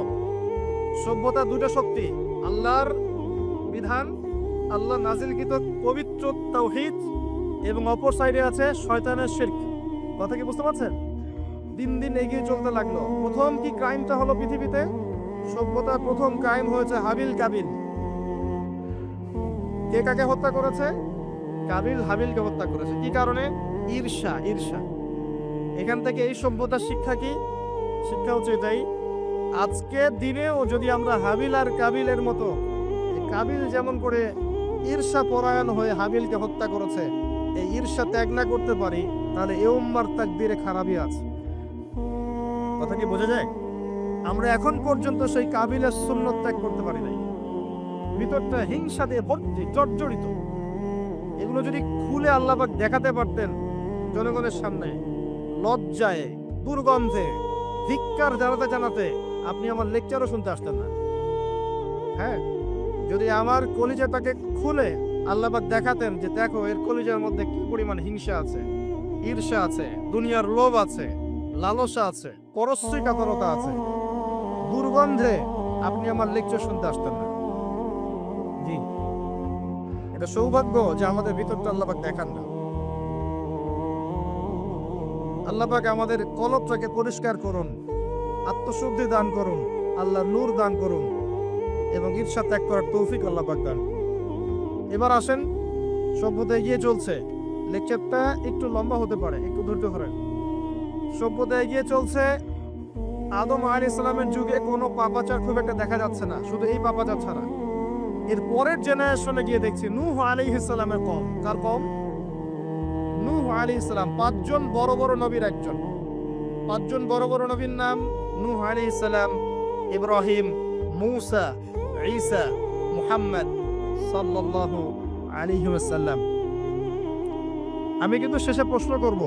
সভ্যতা দুটো শক্তি, আল্লাহর বিধান, আল্লাহ নাজিলকৃত পবিত্র তাওহীদ, এবং অপর সাইডে আছে শয়তানের শিরক। কথা কি বুঝতে পারছেন? দিন দিন এগিয়ে চলতে লাগলো। প্রথম কি ক্রাইমটা হলো পৃথিবীতে? সভ্যতার প্রথম ক্রাইম হয়েছে হাবিল কাবিল। কে কাকে হত্যা করেছে? কাবিল হাবিলকে হত্যা করেছে। কি কারণে? ঈর্ষা। এখান থেকে এই সভ্যতার শিক্ষা কি? শিক্ষা হচ্ছে এটাই, আজকে দিনেও যদি আমরা হাবিল আর কাবিলের মতো, কাবিল যেমন করে ঈর্ষা পরায়ণ হয়ে হাবিলকে হত্যা করেছে, এই ঈর্ষা ত্যাগ না করতে পারি, তাহলে এ উম্মার তাকদীরে খারাপই আছে। কথা কি বোঝা যায়? আমরা এখন পর্যন্ত সেই কাবিলের সুন্নত ত্যাগ করতে পারি নাই। ভিতরটা হিংসা দিয়ে ভর্তি, জর্জরিত। এগুলো যদি খুলে আল্লাহ পাক দেখাতে পারতেন জনগণের সামনে, লজ্জায়, দুর্গন্ধে, ধিক্কার জানাতে জানাতে আপনি আমার লেকচারও শুনতে আসতেন না। হ্যাঁ, যদি আমার কলিজাটাকে খুলে আল্লাহ পাক দেখাতেন যে দেখো এর কলিজার মধ্যে কি পরিমাণ হিংসা আছে, ঈর্ষা আছে, দুনিয়ার লোভ আছে, লালসা আছে, পরশ্রী কাতরতা আছে, দুর্গন্ধে আপনি আমার লেকচার শুনতে আসতেন না। জি, এটা সৌভাগ্য যে আমাদের ভিতরটা আল্লাহ পাক দেখান না। আল্লাহ পাক আমাদের কলবটাকে পরিষ্কার করুন, আত্মশুদ্ধি দান করুন, আল্লাহর নূর দান করুন এবং ঈর্ষা ত্যাগ করার তৌফিক আল্লাহ পাক দান। এবার আসেন, সভ্যতা এগিয়ে চলছে, লেকচারটা একটু লম্বা হতে পারে, একটু ধৈর্য ধরেন। সভ্যতা এগিয়ে চলছে, আদম আলাইহিস সালামের যুগে কোনো পাপাচার খুব একটা দেখা যাচ্ছে না, শুধু এই পাপাচার ছাড়া। এর পরের জেনারেশনে গিয়ে দেখছি নূহ আলাইহিস সালামের কওম। কার কওম? নূহ আলাইহিস সালাম, 5 জন বড় বড় নবীর একজন। 5 জন বড় বড় নবীর নাম নূহ আলাইহিস সালাম, ইব্রাহিম, মূসা, ঈসা, মুহাম্মদ সাল্লাল্লাহু আলাইহি ওয়াসাল্লাম। আমি কিন্তু শেষে প্রশ্ন করব,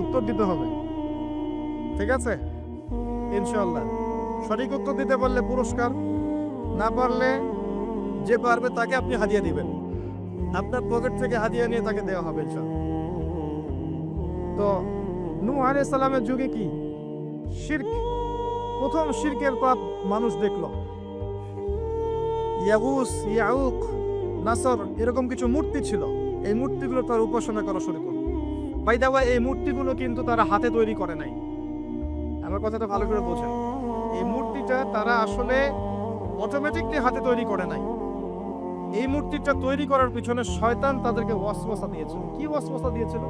উত্তর দিতে হবে, ঠিক আছে? ইনশাআল্লাহ। সঠিক উত্তর দিতে পারলে পুরস্কার, না পারলে যে পারবে তাকে আপনি হাদিয়া দিবেন, আপনার পকেট থেকে হাদিয়া নিয়ে তাকে দেওয়া হবে ইনশাআল্লাহ। তো নূহ আলাইহিস সালামের যুগে কি শিরক, প্রথম শিরকের পাপ মানুষ দেখলো। ইয়াগুস, ইয়াউক, নাসর এরকম কিছু মূর্তি ছিল, এই মূর্তিগুলো তার উপাসনা করা শুরু করলো। বাই দা ওয়ে, এই মূর্তিগুলো কিন্তু তারা হাতে তৈরি করে নাই। আমার কথাটা ভালো করে বোঝেন, এই মূর্তিটা তারা আসলে অটোমেটিকলি হাতে তৈরি করে নাই। এই মূর্তিটা তৈরি করার পিছনে শয়তান তাদেরকে ওয়াসওয়াসা দিয়েছিল। কি ওয়াসওয়াসা দিয়েছিল?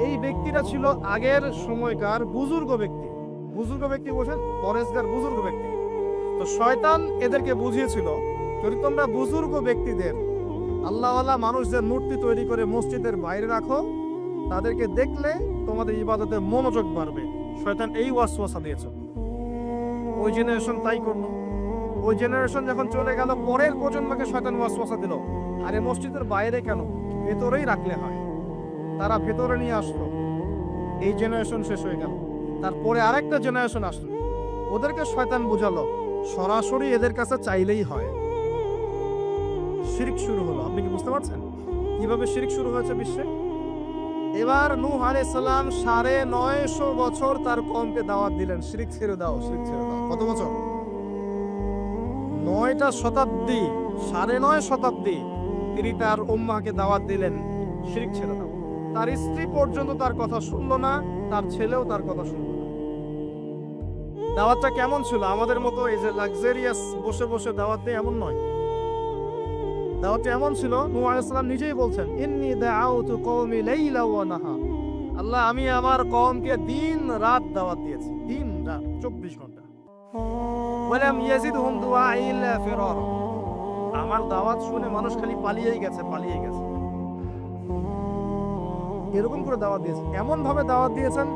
এই ব্যক্তিরা ছিল আগের সময়কার বুজুর্গ ব্যক্তি। বুজুর্গ ব্যক্তি বোঝেন, পরেশগার বুজুর্গ ব্যক্তি। তো শয়তান এদেরকে বুঝিয়েছিল, যদি তোমরা বুজুর্গ ব্যক্তিদের, আল্লাহওয়ালা মানুষদের মূর্তি তৈরি করে মসজিদের বাইরে রাখো, তাদেরকে দেখলে তোমাদের ইবাদতে মনোযোগ বাড়বে। শয়তান এই ওয়াসওয়াসা দিয়েছে। ওই জেনারেশন তাই করলো। ওই জেনারেশন যখন চলে গেল, পরের প্রজন্মকে শয়তান ওয়াসওয়াসা দিল, আরে মসজিদের বাইরে কেন, ভেতরেই রাখলে হয়। তারা ভেতরে নিয়ে আসলো, এই জেনারেশন শেষ হয়ে গেল। তারপরে আরেকটা জেনারেশন আসলো, ওদেরকে শয়তান বুঝালো সরাসরি এদের কাছে চাইলেই হয়। শিরক শুরু হলো। আপনি কি বুঝতে পারছেন কিভাবে শিরক শুরু হয়েছে বিশ্বে? এবার নূহ আলাইহিস সালাম 950 বছর তার কওমকে দাওয়াত দিলেন, শিরক ছেড়ে দাও, শিরক ছেড়ে দাও। কত বছর? 9টা শতাব্দী, 9.5 শতাব্দী তিনি তার উম্মাহকে দাওয়াত দিলেন, শিরক ছেড়ে দাও। তার স্ত্রী পর্যন্ত তার কথা শুনলো না, তার ছেলেও তার কথা শুনলো না। দাওয়াতটা কেমন ছিল? আমাদের মতো এই যে লাক্সারিয়াস বসে বসে দাওয়াত দেয় এমন নয়। দাওয়াতটা এমন ছিল, নূহ আলাইহিস সালাম নিজেই বলছেন, ইন্নী দাআউতু কওমি লাইলা ওয়া নাহার। আল্লাহ, আমি আমার কওমকে দিন রাত দাওয়াত দিয়েছি, দিন রাত 24 ঘন্টা। ওয়ালাম ইয়াজিদহুম দুআই ইল্লা ফিরারা। আমার দাওয়াত শুনে মানুষ খালি পালিয়েই গেছে, পালিয়েই গেছে। এরকম করে দাওয়াত দিয়েছেন, এমন ভাবে দাওয়াত দিয়েছেন,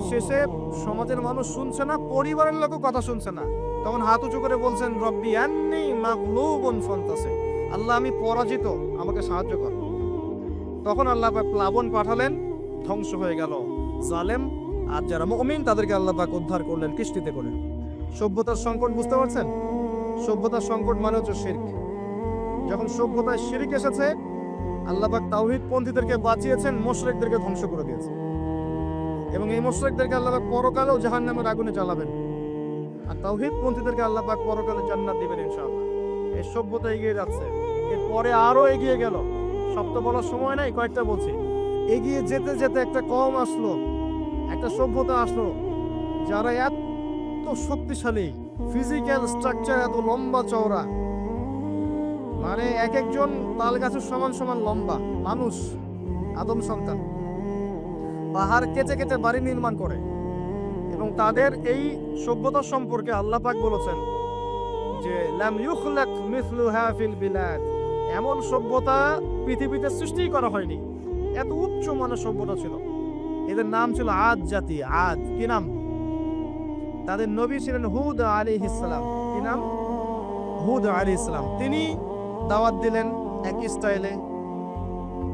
শেষে সমাজের মানুষ শুনছে না, পরিবারের লোকও কথা শুনছে না। তখন হাত উঁচু করে বলছেন, রব্বি আন্নী মাগলুবুন ফান্তাসির। আল্লাহ, আমি পরাজিত, আমাকে সাহায্য কর। তখন আল্লাহ পাক প্লাবন পাঠালেন, ধ্বংস হয়ে গেল জালেম। আর যারা মুমিন তাদেরকে আল্লাহ পাক উদ্ধার করলেন কিস্তিতে করে। সভ্যতার সংকট বুঝতে পারছেন? সভ্যতার সংকট মানে হচ্ছে শিরক। যখন সভ্যতায় শিরক এসেছে, আল্লাহ পাক তাওহীদ পন্থীদেরকে বাঁচিয়েছেন, মুশরিকদেরকে ধ্বংস করে দিয়েছে। এবং এই মুশরিকদেরকে আল্লাহ পাক পরকালেও জাহান্নামের আগুনে জ্বালাবেন, আর তাওহীদ পন্থীদেরকে আল্লাহ পাক পরকালে জান্নাত দিবেন ইনশাআল্লাহ। এই সভ্যতা এগিয়ে যাচ্ছে, এরপরে আরো এগিয়ে গেল। সব তো বলার সময় নাই, কয়েকটা বলছি। এগিয়ে যেতে যেতে একটা কওম আসলো, একটা সভ্যতা আসলো, যারা এত শক্তিশালী, ফিজিক্যাল স্ট্রাকচার এত লম্বা চওড়া, মানে এক একজন তাল গাছের সমান সমান লম্বা মানুষ, আদম সন্তান। পাহাড় কেটে কেটে বাড়ি নির্মাণ করে। এবং তাদের এই সভ্যতা সম্পর্কে আল্লাহ পাক বলেছেন যে লাম ইউখলাক মিসলুহা ফিল বিলাদ। এমন সভ্যতা পৃথিবীতে সৃষ্টি করা হয়নি, এত উচ্চ মানের সভ্যতা ছিল। এদের নাম ছিল আদ জাতি। আদ কি নাম? তাদের নবী ছিলেন হুদ আলাইহিস সালাম। কি নাম? হুদ আলাইহিস সালাম। তিনি দাওয়াত দিলেন একই স্টাইলে,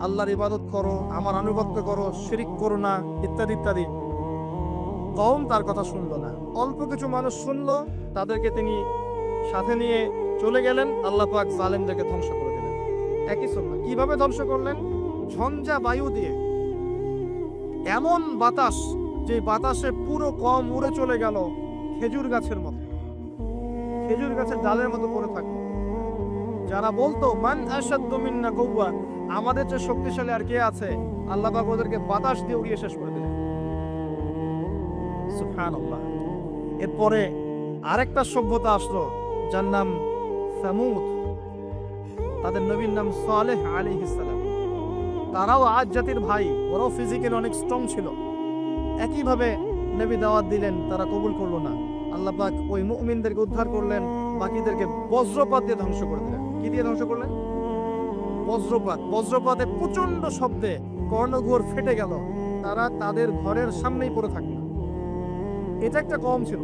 আল্লাহর ইবাদত করো, আমার আনুগত্য করো, শিরক করো না, ইত্যাদি ইত্যাদি। কওম তার কথা শুনলো না। অল্প কিছু মানুষ শুনলো, তাদেরকে তিনি সাথে নিয়ে চলে গেলেন। আল্লাহ পাক জালেমদেরকে ধ্বংস করে দিলেন। একই সুন্নাহ। কিভাবে ধ্বংস করলেন? ঝঞ্ঝা বায়ু দিয়ে। এমন বাতাস, যে বাতাসে পুরো কওম উড়ে চলে গেল খেজুর গাছের মতো, খেজুর গাছের ডালের মতো পড়ে থাকলো। যারা বলতো মান আশাদ্দু মিন্না কুওয়া, আমাদের চেয়ে শক্তিশালী আর কে আছে, আল্লাহ পাক ওদেরকে বাতাস দিয়ে উড়িয়ে শেষ করে দিলেন। সুবহানাল্লাহ। এরপরে আরেকটা সভ্যতা আসলো, যার নাম সামুদ। তাদের নবীর নাম সালেহ আলাইহিস সালাম। তারাও আজ জাতির ভাই, ওরাও ফিজিক্যালি অনেক স্ট্রং ছিল। একইভাবে নবী দাওয়াত দিলেন, তারা কবুল করলো না। আল্লাহ পাক ওই মুমিনদেরকে উদ্ধার করলেন, বাকিদেরকে বজ্রপাত দিয়ে ধ্বংস করে দিলেন। কি দিয়ে ধ্বংস করলেন? বজ্রপাত। বজ্রপাতে প্রচন্ড শব্দে কর্ণঘোর ফেটে গেল, তারা তাদের ঘরের সামনেই পড়ে থাকলো। এটা একটা কওম ছিল,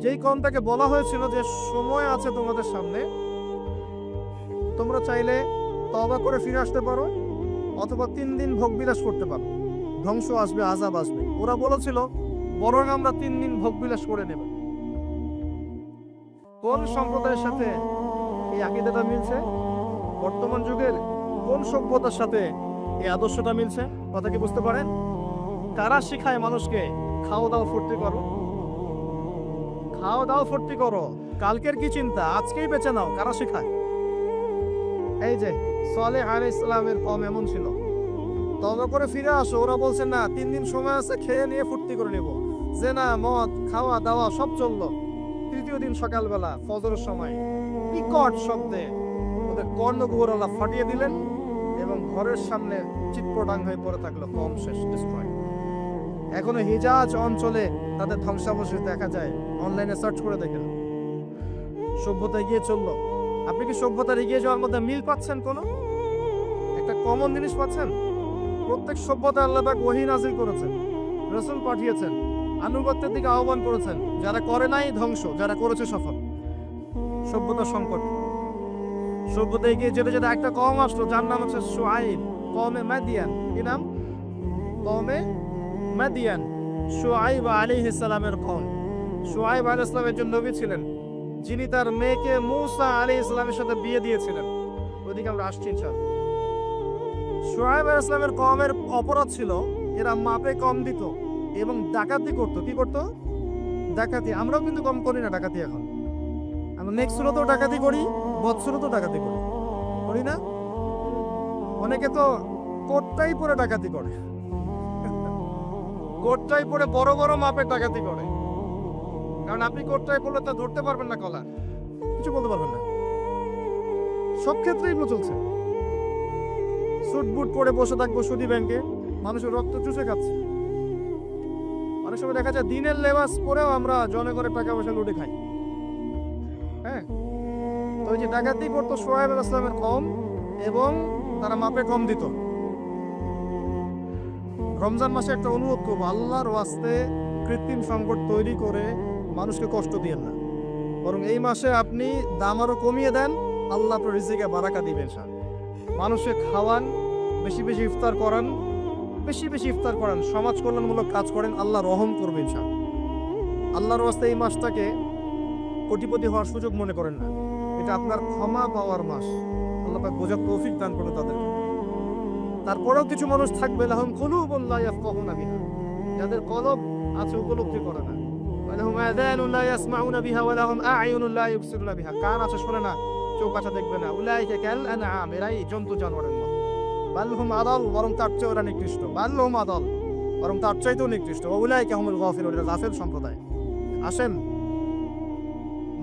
যেই কওমটাকে বলা হয়েছিল যে সময় আছে তোমাদের সামনে, তোমরা চাইলে তওবা করে ফিরে আসতে পারো, অথবা 3 দিন ভোগবিলাস করতে পারো, ধ্বংস আসবে, আযাব আসবে। ওরা বলেছিল বরং আমরা 3 দিন ভোগবিলাস করে নেব। কোন সম্প্রদায়ের সাথে এই আকীদাটা মিলছে? বর্তমান যুগের কোন সভ্যতার সাথে এই আদর্শটা মিলছে? কথা কি বুঝতে পারেন? কারা শিখায় মানুষকে খাও দাও ফুর্তি করো, খাও দাও ফুর্তি করো, কালকের কি চিন্তা, আজকেই বেঁচে নাও? কারা শিখায়? এই যে সালেহ আলাইহিস সালামের কওম এমন ছিল। তওবা করে ফিরে আসো, ওরা বলছে না, 3 দিন সময় আছে, খেয়ে নিয়ে ফুর্তি করে নেব। জেনা, মদ, খাওয়া দাওয়া সব চললো। তৃতীয় দিন সকালবেলা ফজরের সময় বিকট শব্দে ওদের কর্ণকুহর আল্লাহ ফাটিয়ে দিলেন, এবং ঘরের সামনে চিৎপটাং হয়ে পড়ে থাকলো, কওম শেষ, ডিস্ট্রয়। এখনো হিজাজ অঞ্চলে তাদের ধ্বংসাবশেষ দেখা যায়, অনলাইনে সার্চ করে দেখেন। সভ্যতা এগিয়ে চললো। আপনি কি সভ্যতার এগিয়ে যাওয়ার মধ্যে মিল পাচ্ছেন? কোনো একটা কমন জিনিস পাচ্ছেন? প্রত্যেক সভ্যতা আল্লাহ পাক ওহী নাযিল করেছেন, রাসূল পাঠিয়েছেন, আনুগত্যের দিকে আহ্বান করেছেন। যারা করে নাই ধ্বংস, যারা করেছে সফল। সভ্যতা সংকট। সভ্যতা এগিয়ে যেতে যেতে একটা কওম আসলো, যার নাম হচ্ছে শুআইব, কওমে মাদিয়ান। কি নাম? কওমে মাদিয়ান। শুআইব আলাইহিস সালামের কওম। শুআইব আলাইহিস সালাম একজন নবী ছিলেন, যিনি তার মেয়েকে মূসা আলাইহিস সালামের সাথে বিয়ে দিয়েছিলেন। ওদিকে আমরা আসছি ইনশাআল্লাহ। শুআইব আলাইহিস সালামের কওমের অপরাধ ছিল, এরা মাপে কম দিত এবং ডাকাতি করত। কি করত? ডাকাতি। আমরাও কিন্তু কম করি না ডাকাতি। এখন আমরা নেক্সট সুরতেও ডাকাতি করি, বৎসুরতেও ডাকাতি করি, করি না? অনেকে তো কোটটাই পরে ডাকাতি করে, কোটটাই পরে বড় বড় মাপের ডাকাতি করে। কারণ আপনি কোটটাই পড়লে তা ধরতে পারবেন না, কলা কিছু বলতে পারবেন না। সব ক্ষেত্রেই এগুলো চলছে। স্যুট বুট পরে বসে থাকবো সুদী ব্যাংকে, মানুষের রক্ত চুষে খাচ্ছে। অনেক সময় দেখা যায় দিনের লেবাস পরেও আমরা জনগণের টাকা পয়সা লুটে খাই। হ্যাঁ, তো ওই যে ডাকাতি করতো শুআইব আলাইহিস সালামের কওম, এবং তারা মাপে কম দিত। রমজান মাসে একটা অনুরোধ করবো, আল্লাহর ওয়াস্তে কৃত্রিম সংকট তৈরি করে মানুষকে কষ্ট দিয়েন না, বরং এই মাসে আপনি দাম আরো কমিয়ে দেন, আল্লাহ আপনার রিজিকে বারাকা দিবেন। মানুষকে খাওয়ান, বেশি বেশি ইফতার করান, বেশি বেশি ইফতার করান, সমাজ কল্যাণমূলক কাজ করেন, আল্লাহ রহম করবেন। আল্লাহর ওয়াস্তে এই মাসটাকে কোটিপতি হওয়ার সুযোগ মনে করেন না, এটা আপনার ক্ষমা পাওয়ার মাস। আল্লাহ পাক বোঝার তৌফিক দান করুন তাদেরকে। তারপরেও কিছু মানুষ থাকবে, লাহুম কুলুবুন লা ইয়াফকাহুনা বিহা, যাদের কলব আছে উপলব্ধি করে না, ওয়া লাহুম আযানুন লা ইয়াসমাউনা বিহা ওয়া লাহুম আ'য়ুনুন লা ইবসিরুনা বিহা, কান আছে শোনে না, চোখ আছে দেখবে না। উলাইকা কাল আনআম, এরাই জন্তু জানোয়ারের মতো। বাল হুম আদাল, বরং তার চেয়ে ওরা নিকৃষ্ট। বাল হুম আদাল, বরং তার চাইতেও নিকৃষ্ট। ওয়া উলাইকা হুমুল গাফিলুন, এরা গাফিল সম্প্রদায়। আসেন,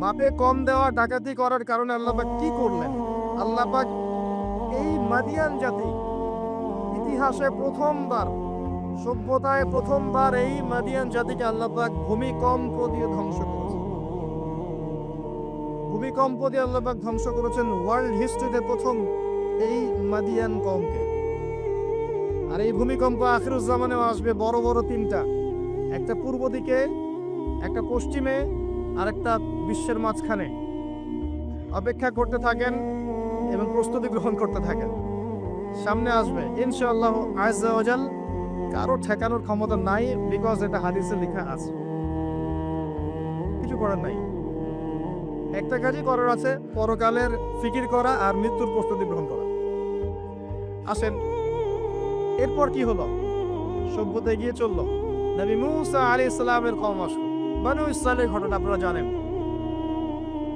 মাপে কম দেওয়া, ডাকাতি করার কারণে আল্লাহ পাক কি করলেন? আল্লাহ পাক এই মাদিয়ান জাতি ইতিহাসে প্রথমবার, সভ্যতায় প্রথমবার এই মাদিয়ান জাতিকে আল্লাহ পাক ভূমিকম্প দিয়ে ধ্বংস করেছেন। ভূমিকম্প দিয়ে আল্লাহ পাক ধ্বংস করেছেন ওয়ার্ল্ড হিস্ট্রিতে প্রথম এই মাদিয়ান কওমকে। আর এই ভূমিকম্প আখিরুজ জামানেও আসবে, বড় বড় 3টা, একটা পূর্ব দিকে, একটা পশ্চিমে, আর একটা বিশ্বের মাঝখানে। অপেক্ষা করতে থাকেন এবং প্রস্তুতি গ্রহণ করতে থাকেন, সামনে আসবে ইনশাআল্লাহ আযজা ওয়া জাল। কারো ঠেকানোর ক্ষমতা নাই, বিকজ এটা হাদিসে লেখা আছে। কিছু করার নাই। একটা কাজই করার আছে, পরকালের ফিকির করা আর মৃত্যুর প্রস্তুতি গ্রহণ করা। আসেন, এরপর কি হলো? সভ্যতা এগিয়ে চললো। নবী মুসা আলাইহিস সালামের কওম আসলো। বনু ইসরাইলের ঘটনা আপনারা জানেন।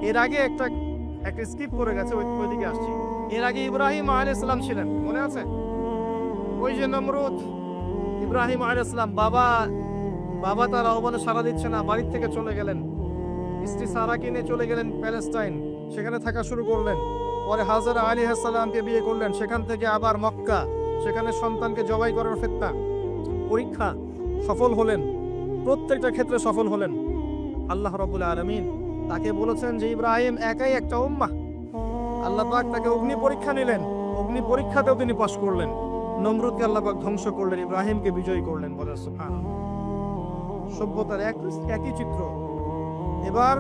এর আগে একটা স্কিপ করে গেছে, ওইদিকে আসছি। এর আগে ইব্রাহিম আলাইহিস সালাম ছিলেন, মনে আছে? ওই যে নমরুদ, ইব্রাহিম আলাইহিস সালাম বাবা তার আহ্বানে সাড়া দিচ্ছে না, বাড়ির থেকে চলে গেলেন। স্ত্রী সারাকে নিয়ে চলে গেলেন প্যালেস্টাইন, সেখানে থাকা শুরু করলেন। পরে হাজরা আলাইহিস সালামকে বিয়ে করলেন, সেখান থেকে আবার মক্কা, সেখানে সন্তানকে জবাই করার ফিতনা। পরীক্ষা, সফল হলেন, প্রত্যেকটা ক্ষেত্রে সফল হলেন। আল্লাহ রাব্বুল আলামিন তাকে বলেছেন যে ইব্রাহিম একাই একটা উম্মাহ। আল্লাহ পাক তাকে অগ্নি পরীক্ষা নিলেন, অগ্নি পরীক্ষাতেও তিনি পাশ করলেন। নমরুদকে আল্লাহ পাক ধ্বংস করলেন, ইব্রাহিমকে বিজয়ী করলেন। বলেন সুবহানাল্লাহ। সভ্যতার একই চিত্র। এবার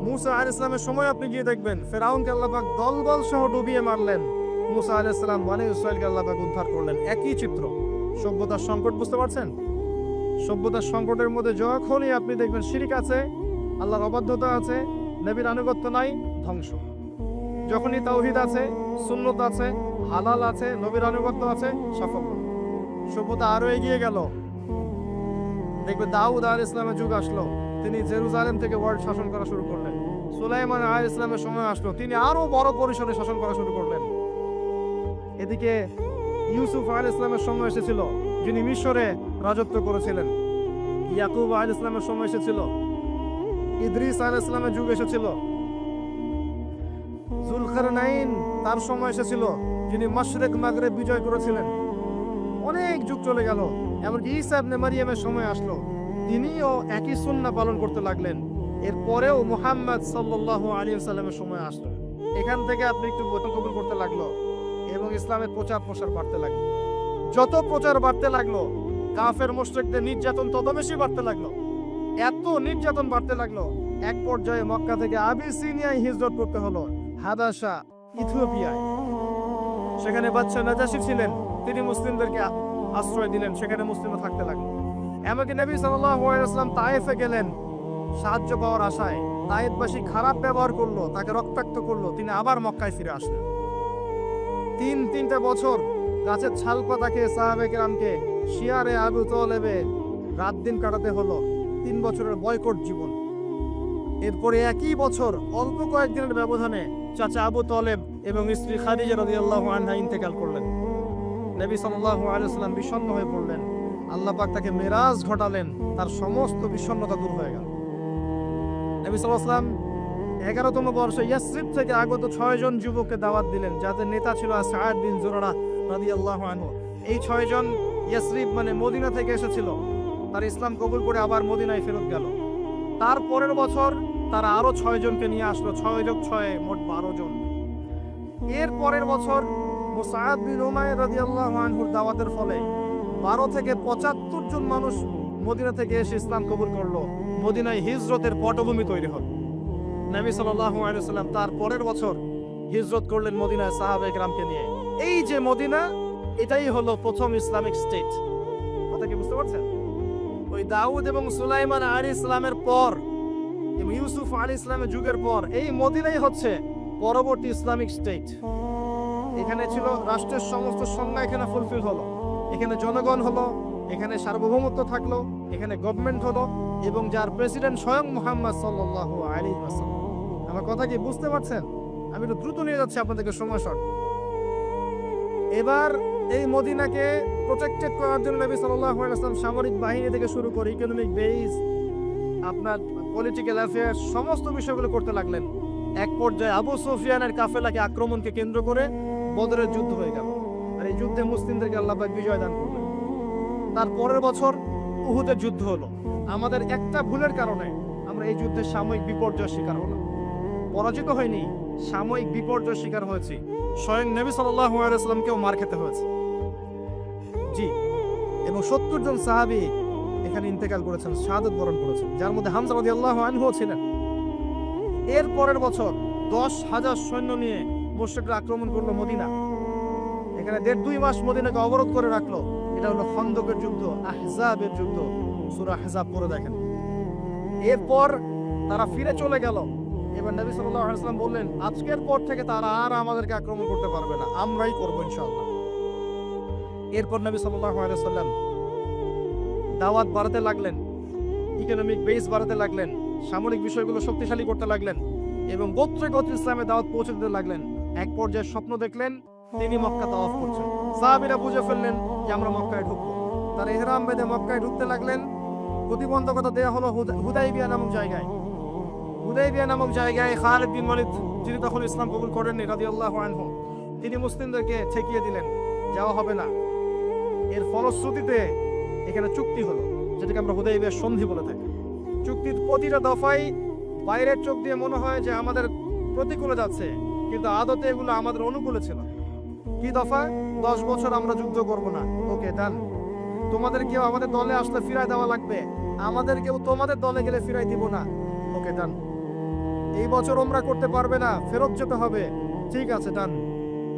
মুসা আলাইহিস সালামের সময় আপনি গিয়ে দেখবেন ফেরাউনকে আল্লাহ পাক দলবল সহ ডুবিয়ে মারলেন। মুসা আলাইহিস সালাম বনী ইসরাইলকে আল্লাহ পাক উদ্ধার করলেন। একই চিত্র। সভ্যতার সংকট, বুঝতে পারছেন? সভ্যতার সংকটের মধ্যে যখনই আপনি দেখবেন শিরক আছে, আল্লাহর অবাধ্যতা আছে, নবীর আনুগত্য নাই, ধ্বংস। যখনই তাওহীদ আছে, সুন্নত আছে, হালাল আছে, নবীর আনুগত্য আছে, সাফল্য। সভ্যতা আরো এগিয়ে গেল। দেখবে দাউদ আলাইহিস সালামের যুগ আসলো, তিনি জেরুজালেম থেকে ওয়ার্ল্ড শাসন করা শুরু করলেন। সুলাইমান আলাইহিস সালামের সময় আসলো, তিনি আরো বড় পরিসরে শাসন করা শুরু করলেন। এদিকে ইউসুফ আলাইহিস সালামের সময় এসেছিল, যিনি মিশরে রাজত্ব করেছিলেন। ইয়াকুব আলাইহিস সালামের সময় এসেছিল। ইদ্রিস আলাইহিস সালামের যুগ এসেছিল। যুলকারনাইন তার সময় এসেছিল, যিনি মাশরিক মাগরিব বিজয় করেছিলেন। অনেক যুগ চলে গেল, এমনকি ঈসা ইবনে মারইয়ামের সময় আসলো, তিনিও একই সুন্নাহ পালন করতে লাগলেন। এরপরেও মুহাম্মদ সাল্লাল্লাহু আলাইহি ওয়াসাল্লামের সময় আসলো। এখান থেকে আপনি একটু বচন কবুল করতে লাগলো এবং ইসলামের প্রচার প্রসার বাড়তে লাগলো। যত প্রচার বাড়তে লাগলো, কাফের মুশরিকদের নির্যাতন তত বেশি বাড়তে লাগলো। এত নির্যাতন বাড়তে লাগলো, এক পর্যায়ে মক্কা থেকে আবিসিনিয়ায় হিজরত করতে হলো, হাবাশা, ইথিওপিয়ায়। সেখানে বাদশা নাজাশী ছিলেন, তিনি মুসলিমদেরকে আশ্রয় দিলেন, সেখানে মুসলিমরা থাকতে লাগলো। এমনকি নবী সাল্লাল্লাহু আলাইহি ওয়াসাল্লাম তায়েফে গেলেন সাহায্য পাওয়ার আশায়। তায়েফবাসী খারাপ ব্যবহার করলো, তাকে রক্তাক্ত করলো, তিনি আবার মক্কায় ফিরে আসলেন। তিনটা বছর গাছের ছাল পাতা খেয়ে সাহাবে কেরামকে শিয়ারে আবু তলেবে রাত দিন কাটাতে হলো। 3 বছরের বয়কট জীবন। এরপরে একই বছর অল্প কয়েকদিনের ব্যবধানে চাচা আবু তলেব এবং স্ত্রী খাদিজা রাদিয়াল্লাহু আনহা ইন্তেকাল করলেন। নবী সাল্লাল্লাহু আলাইহি ওয়াসাল্লাম বিষণ্ণ হয়ে পড়লেন। আল্লাহ পাক তাকে মেরাজ ঘটালেন, তার সমস্ত বিষণ্ণতা দূর হয়ে গেল। নবী সাল্লাল্লাহু আলাইহি ওয়াসাল্লাম 11তম বর্ষে ইয়াসরিব থেকে আগত 6 জন যুবককে দাওয়াত দিলেন, যাদের নেতা ছিল সাআদ বিন জুরারা রাদিয়াল্লাহু আনহু। এই 6 জন ইয়াসরিব মানে মদিনা থেকে এসেছিল, তার ইসলাম কবুল করে আবার মদিনায় ফেরত গেল। তার পরের বছর তারা আরো 6 জনকে নিয়ে আসলো, 6 যোগ 6 মোট 12 জন। এর পরের বছর মুসআব বিন উমাইর রাদিয়াল্লাহু আনহুর দাওয়াতের ফলে 12 থেকে 75 জন মানুষ মদিনা থেকে এসে ইসলাম কবুল করলো। মদিনায় হিজরতের পটভূমি তৈরি হল। নবী সাল্লাল্লাহু আলাইহি ওয়াসাল্লাম তার পরের বছর হিজরত করলেন মদিনায় সাহাবায়ে কেরামকে নিয়ে। এই যে মদিনা, এটাই হলো প্রথম ইসলামিক স্টেট। কথা কি বুঝতে পারছেন? ওই দাউদ এবং সুলাইমান আলাইহিস সালামের পর এবং ইউসুফ আলাইহিস সালামের যুগের পর এই মদিনাই হচ্ছে পরবর্তী ইসলামিক স্টেট। এখানে ছিল রাষ্ট্রের সমস্ত সংজ্ঞা, এখানে ফুলফিল হলো। এখানে জনগণ হলো, এখানে সার্বভৌমত্ব থাকলো, এখানে গভর্নমেন্ট হলো এবং যার প্রেসিডেন্ট স্বয়ং মুহাম্মদ সাল্লাল্লাহু আলাইহি ওয়াসাল্লাম। আমার কথা কি বুঝতে পারছেন? আমি একটু দ্রুত নিয়ে যাচ্ছি আপনাদেরকে, সময় শর্ট। এবার এই মদিনাকে প্রোটেক্টেড করার জন্য নবী সাল্লাল্লাহু আলাইহি ওয়াসাল্লাম সামরিক বাহিনী থেকে শুরু করে ইকোনমিক বেস, আপনার পলিটিক্যাল অ্যাফেয়ার্স, সমস্ত বিষয়গুলো করতে লাগলেন। এক পর্যায়ে আবু সুফিয়ানের কাফেলাকে আক্রমণকে কেন্দ্র করে বদরের যুদ্ধ হয়ে গেল, আর এই যুদ্ধে মুসলিমদেরকে আল্লাহ পাক বিজয় দান করলেন। তার পরের বছর উহুদের যুদ্ধ হলো। আমাদের একটা ভুলের কারণে আমরা এই যুদ্ধে সাময়িক বিপর্যয়ের শিকার হলাম। পরাজিত হয়নি, সাময়িক বিপর্যয়ের শিকার হয়েছি। স্বয়ং নবী সাল্লাল্লাহু আলাইহি ওয়াসাল্লামকেও মার খেতে হয়েছে। জি, এবং 70 জন সাহাবী এখানে ইন্তেকাল করেছেন, শাহাদাত বরণ করেছেন, যার মধ্যে হামজা রাদিয়াল্লাহু আনহু ছিলেন। এর পরের বছর 10,000 সৈন্য নিয়ে মুশরিকরা আক্রমণ করলো মদিনা। এখানে 1.5-2 মাস মদিনাকে অবরোধ করে রাখলো। এটা হলো খন্দকের যুদ্ধ, আহজাবের যুদ্ধ। সূরা আহজাব পড়ে দেখেন। এরপর তারা ফিরে চলে গেল। এবার নবী সাল্লাল্লাহু আলাইহি ওয়াসাল্লাম বললেন, আজকের পর থেকে তারা আর আমাদেরকে আক্রমণ করতে পারবে না, আমরাই করবো ইনশাআল্লাহ। এরপর নবী সাল্লাল্লাহু আলাইহি ওয়াসাল্লাম দাওয়াত বাড়াতে লাগলেন, ইকোনমিক বেস বাড়াতে লাগলেন, সামরিক বিষয়গুলো শক্তিশালী করতে লাগলেন এবং গোত্রে গোত্রে ইসলামের দাওয়াত পৌঁছে দিতে লাগলেন। এক পর্যায়ে স্বপ্ন দেখলেন তিনি মক্কা তাওয়াফ করছেন। সাহাবীরা বুঝে ফেললেন যে আমরা মক্কায় ঢুকবো। তারা ইহরাম বেঁধে মক্কায় ঢুকতে লাগলেন। প্রতিবন্ধকতা দেওয়া হলো হুদাইবিয়া নামক জায়গায়। হুদাইবিয়া নামক জায়গায় খালিদ বিন ওয়ালিদ, যিনি তখন ইসলাম কবুল করেননি রাদিয়াল্লাহু আনহু, তিনি মুসলিমদেরকে ঠেকিয়ে দিলেন, যাওয়া হবে না। এর ফলশ্রুতিতে এখানে চুক্তি হলো, যেটাকে আমরা হুদাইবিয়ার সন্ধি বলে থাকি। চুক্তির প্রতিটা দফায় বাইরের চোখ দিয়ে মনে হয় যে আমাদের প্রতিকূলে যাচ্ছে, কিন্তু আদতে এগুলো আমাদের অনুকূলে ছিল। কি দফা? 10 বছর আমরা যুদ্ধ করব না, ওকে ডান। তোমাদের কেউ আমাদের দলে আসলে ফিরাই দেওয়া লাগবে, আমাদের কেউ তোমাদের দলে গেলে ফিরাই দিব না, ওকে ডান। এই বছর ওমরা করতে পারবে না, ফেরত যেতে হবে, ঠিক আছে ডান।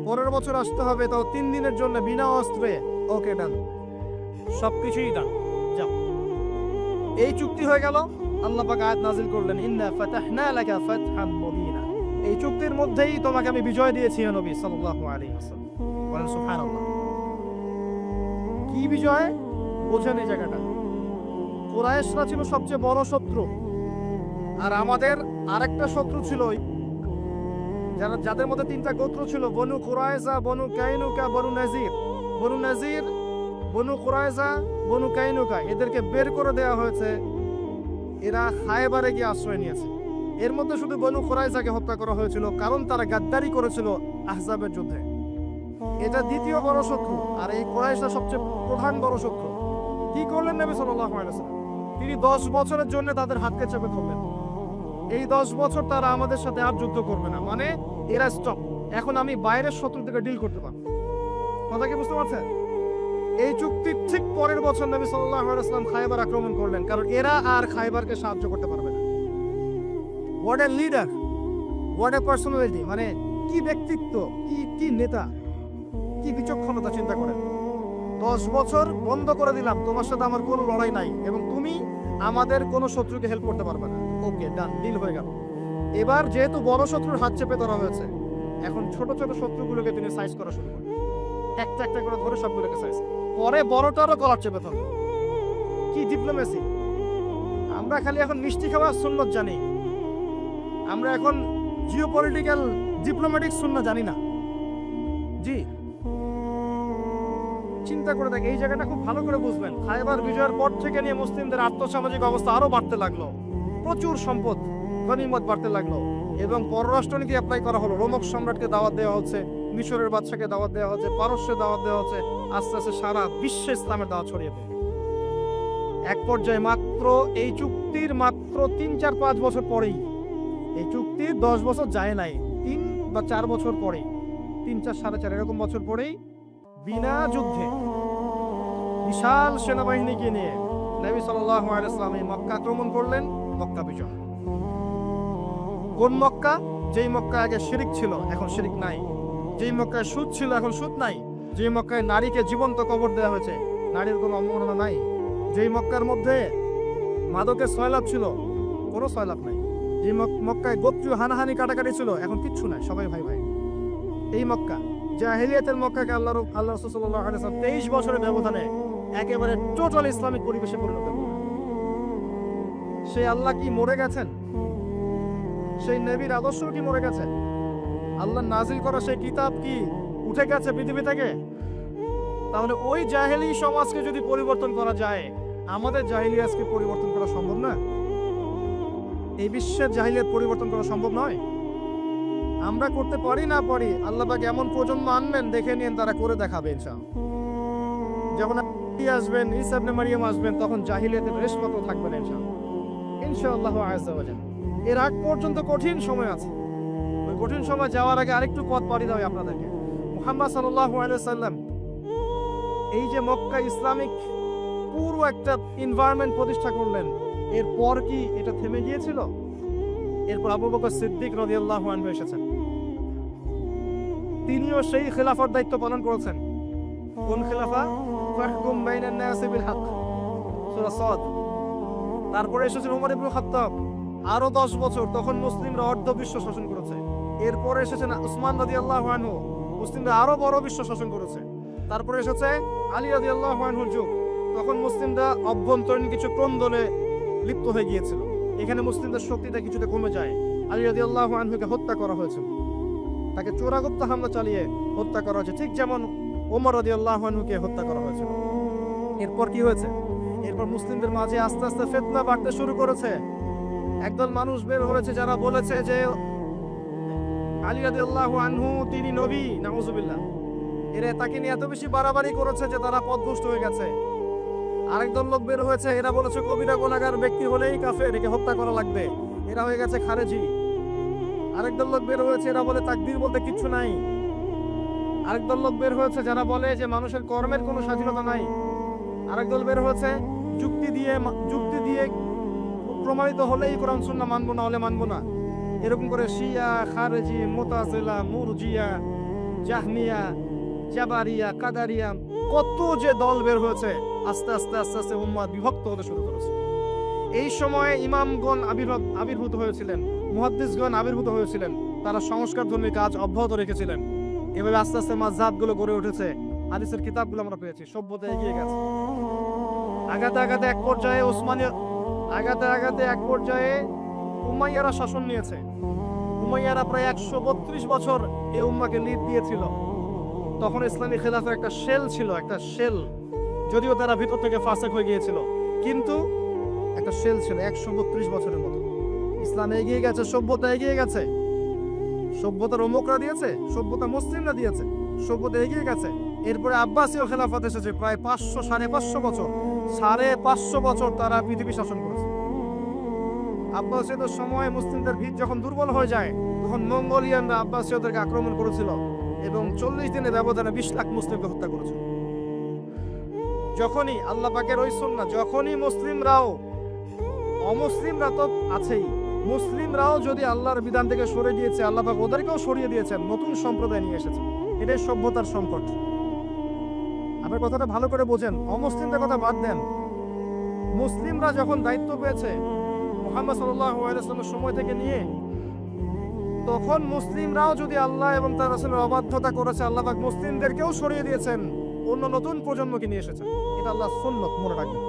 পরের বছর আসতে হবে, তাও 3 দিনের জন্য বিনা অস্ত্রে, ওকে ডান। সবকিছুই ডান, যাও। এই চুক্তি হয়ে গেল। আল্লাহ পাক আয়াত নাযিল করলেন, ইন্না ফাতাহনা লাকা ফাতহান মুবিনা। এই চুক্তির মধ্যেই তোমাকে আমি বিজয় দিয়েছি হে নবী সাল্লাল্লাহু আলাইহি ওয়াসাল্লাম। বলেন সুবহানাল্লাহ। কি বিজয়? বোঝেন এই জায়গাটা। কুরাইশরা ছিল সবচেয়ে বড় শত্রু, আর আমাদের আরেকটা শত্রু ছিল যাদের মধ্যে 3টা গোত্র ছিল, বনু কুরাইজা, বনু কাইনুকা, বনু নাজির। বনু নাজির, বনু কুরাইজা, বনু কাইনুকা, এদেরকে বের করে দেওয়া হয়েছে। এরা খায়বারে গিয়ে আশ্রয় নিয়েছে। এর মধ্যে শুধু বনু কুরাইজাকে হত্যা করা হয়েছিল, কারণ তারা গাদ্দারি করেছিল আহজাবের যুদ্ধে। এটা দ্বিতীয় বড় শত্রু, আর এই কুরাইশরা সবচেয়ে প্রধান বড় শত্রু। কি করলেন নবী সাল্লাল্লাহু আলাইহি ওয়াসাল্লাম? তিনি 10 বছরের জন্য তাদের হাতকে চেপে ধরলেন। এই 10 বছর তারা আমাদের সাথে আর যুদ্ধ করবে না, মানে এরা স্টপ। এখন আমি বাইরের শত্রু থেকে ডিল করতে পারবো। কথা কি বুঝতে পারছেন? এই চুক্তির ঠিক পরের বছর নবী সাল্লাল্লাহু আলাইহি ওয়াসাল্লাম খায়বার আক্রমণ করলেন, কারণ এরা আর খায়বারকে সাহায্য করতে পারবে না। What a leader, what a personality, মানে কি ব্যক্তিত্ব, কি নেতা, কি বিচক্ষণতা, চিন্তা করেন। 10 বছর বন্ধ করে দিলাম, তোমার সাথে আমার কোনো লড়াই নাই এবং তুমি আমাদের কোনো শত্রুকে হেল্প করতে পারবে না, ওকে ডান, ডিল হয়ে গেল। এবার যেহেতু বড় শত্রুর হাত চেপে ধরা হয়েছে, এখন ছোট ছোট শত্রুগুলোকে তিনি সাইজ করা শুরু করেন, একটা একটা করে ধরে সবগুলোকে সাইজ। পরে বড়টারও গলা চেপে ধরল। কি ডিপ্লোমেসি! আমরা খালি এখন মিষ্টি খাওয়ার সুন্নত জানি, আমরা এখন জিওপলিটিক্যাল ডিপ্লোম্যাটিক সুন্নাত জানি না। জি, চিন্তা করে দেখ, এই জায়গাটা খুব ভালো করে বুঝবেন। খায়বার বিজয়ের পর থেকে নিয়ে মুসলিমদের আর্থসামাজিক অবস্থা আরো বাড়তে লাগলো, প্রচুর সম্পদ গনিমত বাড়তে লাগলো এবং পররাষ্ট্রনীতি অ্যাপ্লাই করা হলো। রোমক সম্রাটকে দাওয়াত দেওয়া হচ্ছে, মিশরের বাদশাকে দাওয়াত দেওয়া হচ্ছে, পারস্যে দাওয়াত দেওয়া হচ্ছে। আস্তে আস্তে সারা বিশ্বে ইসলামের দাওয়াত ছড়িয়ে পড়ে। এক পর্যায়ে মাত্র এই চুক্তির 3-4-5 বছর পরেই, এই চুক্তির 10 বছর যায় নাই, 3 বা 4 বছর পরে, 3-4 4.5 এরকম বছর পরেই বিনা যুদ্ধে বিশাল সেনাবাহিনীকে নিয়ে নবী সাল্লাল্লাহু আলাইহি ওয়াসাল্লাম মক্কা আক্রমণ করলেন। মক্কা বিজয়। কোন মক্কা? যেই মক্কা আগে শিরিক ছিল, এখন শিরিক নাই। যেই মক্কায় সুদ ছিল, এখন সুদ নাই। যেই মক্কায় নারীকে জীবন্ত কবর দেওয়া হয়েছে, নারীর কোনো অবমাননা নাই। যেই মক্কার মধ্যে মাদকের সয়লাভ ছিল, কোনো সয়লাভ নাই। যে মক্কায় গোত্রীয় হানাহানি কাটাকাটি ছিল, এখন কিচ্ছু নাই, সবাই ভাই ভাই। এই মক্কা, জাহেলিয়াতের মক্কাকে আল্লাহ রাসূল সাল্লাল্লাহু আলাইহি ওয়াসাল্লাম 23 বছরের ব্যবধানে একেবারে টোটাল ইসলামিক পরিবেশে পরিণত করলেন। সেই আল্লাহ কি মরে গেছেন? সেই নবীর আদর্শ কি মরে গেছে? আল্লাহ নাজিল করা সেই কিতাব কি উঠে গেছে পৃথিবী থেকে? তাহলে ওই জাহেলি সমাজকে যদি পরিবর্তন করা যায়, আমাদের জাহেলিয়াতকে পরিবর্তন করা সম্ভব না? এই বিশ্বের জাহেলিয়াত পরিবর্তন করা সম্ভব নয়। আমরা করতে পারি না পারি, আল্লাহ পাক এমন প্রজন্ম আনবেন, দেখে নিন তারা করে দেখাবে ইনশাআল্লাহ। যখন আসবেন, ঈসা ইবনে মারিয়াম আসবেন, তখন জাহিলিয়াতের রেশমাত্র থাকবে না ইনশাআল্লাহ আযজা ওয়া জাল। এর আগ পর্যন্ত কঠিন সময় আছে। ওই কঠিন সময় যাওয়ার আগে আরেকটু পথ পাড়ি দাও আপনাদেরকে। মুহাম্মদ সাল্লাল্লাহু আলাইহি ওয়াসাল্লাম এই যে মক্কা ইসলামিক পুরো একটা এনভায়রনমেন্ট প্রতিষ্ঠা করলেন, এরপর কি এটা থেমে গিয়েছিল? এরপর আবু বকর সিদ্দিক রাদিয়াল্লাহু আনহু এসেছেন, তিনিও সেই খেলাফত দায়িত্ব পালন করেছেন। কোন খেলাফা? ফাহকুম বাইনান নাসি বিল হক, সূরা সাদ। তারপরে এসেছেন ওমর ইবনে খাত্তাব, আরো 10 বছর, তখন মুসলিমরা অর্ধ বিশ্ব শাসন করেছে। এরপরে এসেছেন উসমান রাদিয়াল্লাহু আনহু, মুসলিমরা আরো বড় বিশ্ব শাসন করেছে। তারপরে এসেছে আলী রাদিয়াল্লাহু আনহুর যুগ, তখন মুসলিমরা অভ্যন্তরীণ কিছু ক্রন্দনে লিপ্ত হয়ে গিয়েছিল। এখানে মুসলিমদের শক্তিটা কিছুটা কমে যায়। আলী রাদিয়াল্লাহু আনহুকে হত্যা করা হয়েছে, তাকে চোরাগুপ্ত হামলা চালিয়ে হত্যা করা হয়েছে, ঠিক যেমন ওমর রাদিয়াল্লাহু আনহুকে হত্যা করা হয়েছিল। এরপর কি হয়েছে? এরপর মুসলিমদের মাঝে আস্তে আস্তে ফিতনা বাড়তে শুরু করেছে। একদল মানুষ বের হয়েছে যারা বলেছে যে আলী রাদিয়াল্লাহু আনহু তিনি নবী, নাউজুবিল্লাহ। এরা তাকে নিয়ে এত বেশি বাড়াবাড়ি করেছে যে তারা পথভ্রষ্ট হয়ে গেছে। আরেকদল লোক বের হয়েছে, এরা বলেছে কবিরা গুনাহগার ব্যক্তি হলেই কাফের, একে হত্যা করা লাগবে, এরা হয়ে গেছে খারেজি। আরেকদল লোক বের হয়েছে, এরা বলে তাকদীর বলতে কিচ্ছু নাই। আরেকদল লোক বের হয়েছে যারা বলে যে মানুষের কর্মের কোনো স্বাধীনতা নাই। আরেকদল বের হয়েছে যুক্তি দিয়ে প্রমাণিত হলেই কোরআন সুন্নাহ মানবো, না হলে মানবো না। এরকম করে শিয়া, খারেজি, মুতাজিলা, মুরজিয়া, জাহমিয়া, জাবারিয়া, কাদারিয়া, কত যে দল বের হয়েছে। আস্তে আস্তে আস্তে আস্তে উম্মাহ বিভক্ত হতে শুরু করেছে। এই সময়ে ইমামগণ আবির্ভূত হয়েছিলেন, মুহাদ্দিসগণ আবির্ভূত হয়েছিলেন, তারা সংস্কারধর্মী কাজ অব্যাহত রেখেছিলেন। এভাবে আস্তে আস্তে মাযহাবগুলো গড়ে উঠেছে, হাদিসের কিতাবগুলো আমরা পেয়েছি, সভ্যতা এগিয়ে গেছে। আগাতে আগাতে এক পর্যায়ে উমাইয়ারা শাসন নিয়েছে। উমাইয়ারা প্রায় 132 বছর এই উম্মাহকে লিড দিয়েছিল। তখন ইসলামী খেলাফের একটা শেল ছিল, একটা শেল, যদিও তারা ভিতর থেকে ফাসেক হয়ে গিয়েছিল, কিন্তু একটা শেল ছিল 132 বছরের মতো। ইসলাম এগিয়ে গেছে, সভ্যতা এগিয়ে গেছে। সভ্যতার অমুকরা দিয়েছে, সভ্যতা মুসলিমরা দিয়েছে, সভ্যতা এগিয়ে গেছে। এরপরে আব্বাসীয় খেলাফত এসেছে, প্রায় 500-550 বছর, 550 বছর তারা পৃথিবী শাসন করেছে। আব্বাসীয়দের সময় মুসলিমদের ভিত যখন দুর্বল হয়ে যায়, তখন মঙ্গোলিয়ানরা আব্বাসীয়দেরকে আক্রমণ করেছিল এবং 40 দিনের ব্যবধানে 20 লাখ মুসলিমকে হত্যা করেছিল। যখনই আল্লাহ পাকের ওই সুন্নাহ, যখনই অমুসলিমরা তো আছেই, মুসলিমরাও যদি আল্লাহর বিধান থেকে সরে গিয়েছে, আল্লাহ পাক ওদেরকেও সরিয়ে দিয়েছেন, নতুন সম্প্রদায় নিয়ে এসেছে। এটাই সভ্যতার সংকট। আপনার কথাটা ভালো করে বোঝেন, অমুসলিমদের কথা বাদ দেন। মুসলিমরা যখন দায়িত্ব পেয়েছে মুহাম্মদ সাল্লাল্লাহু আলাইহি ওয়াসাল্লামের সময় থেকে নিয়ে, তখন মুসলিমরাও যদি আল্লাহ এবং তার রাসূলের অবাধ্যতা করেছে, আল্লাহ পাক মুসলিমদেরকেও সরিয়ে দিয়েছেন, অন্য নতুন প্রজন্মকে নিয়ে এসেছেন। এটা আল্লাহর সুন্নাত, মনে রাখবেন।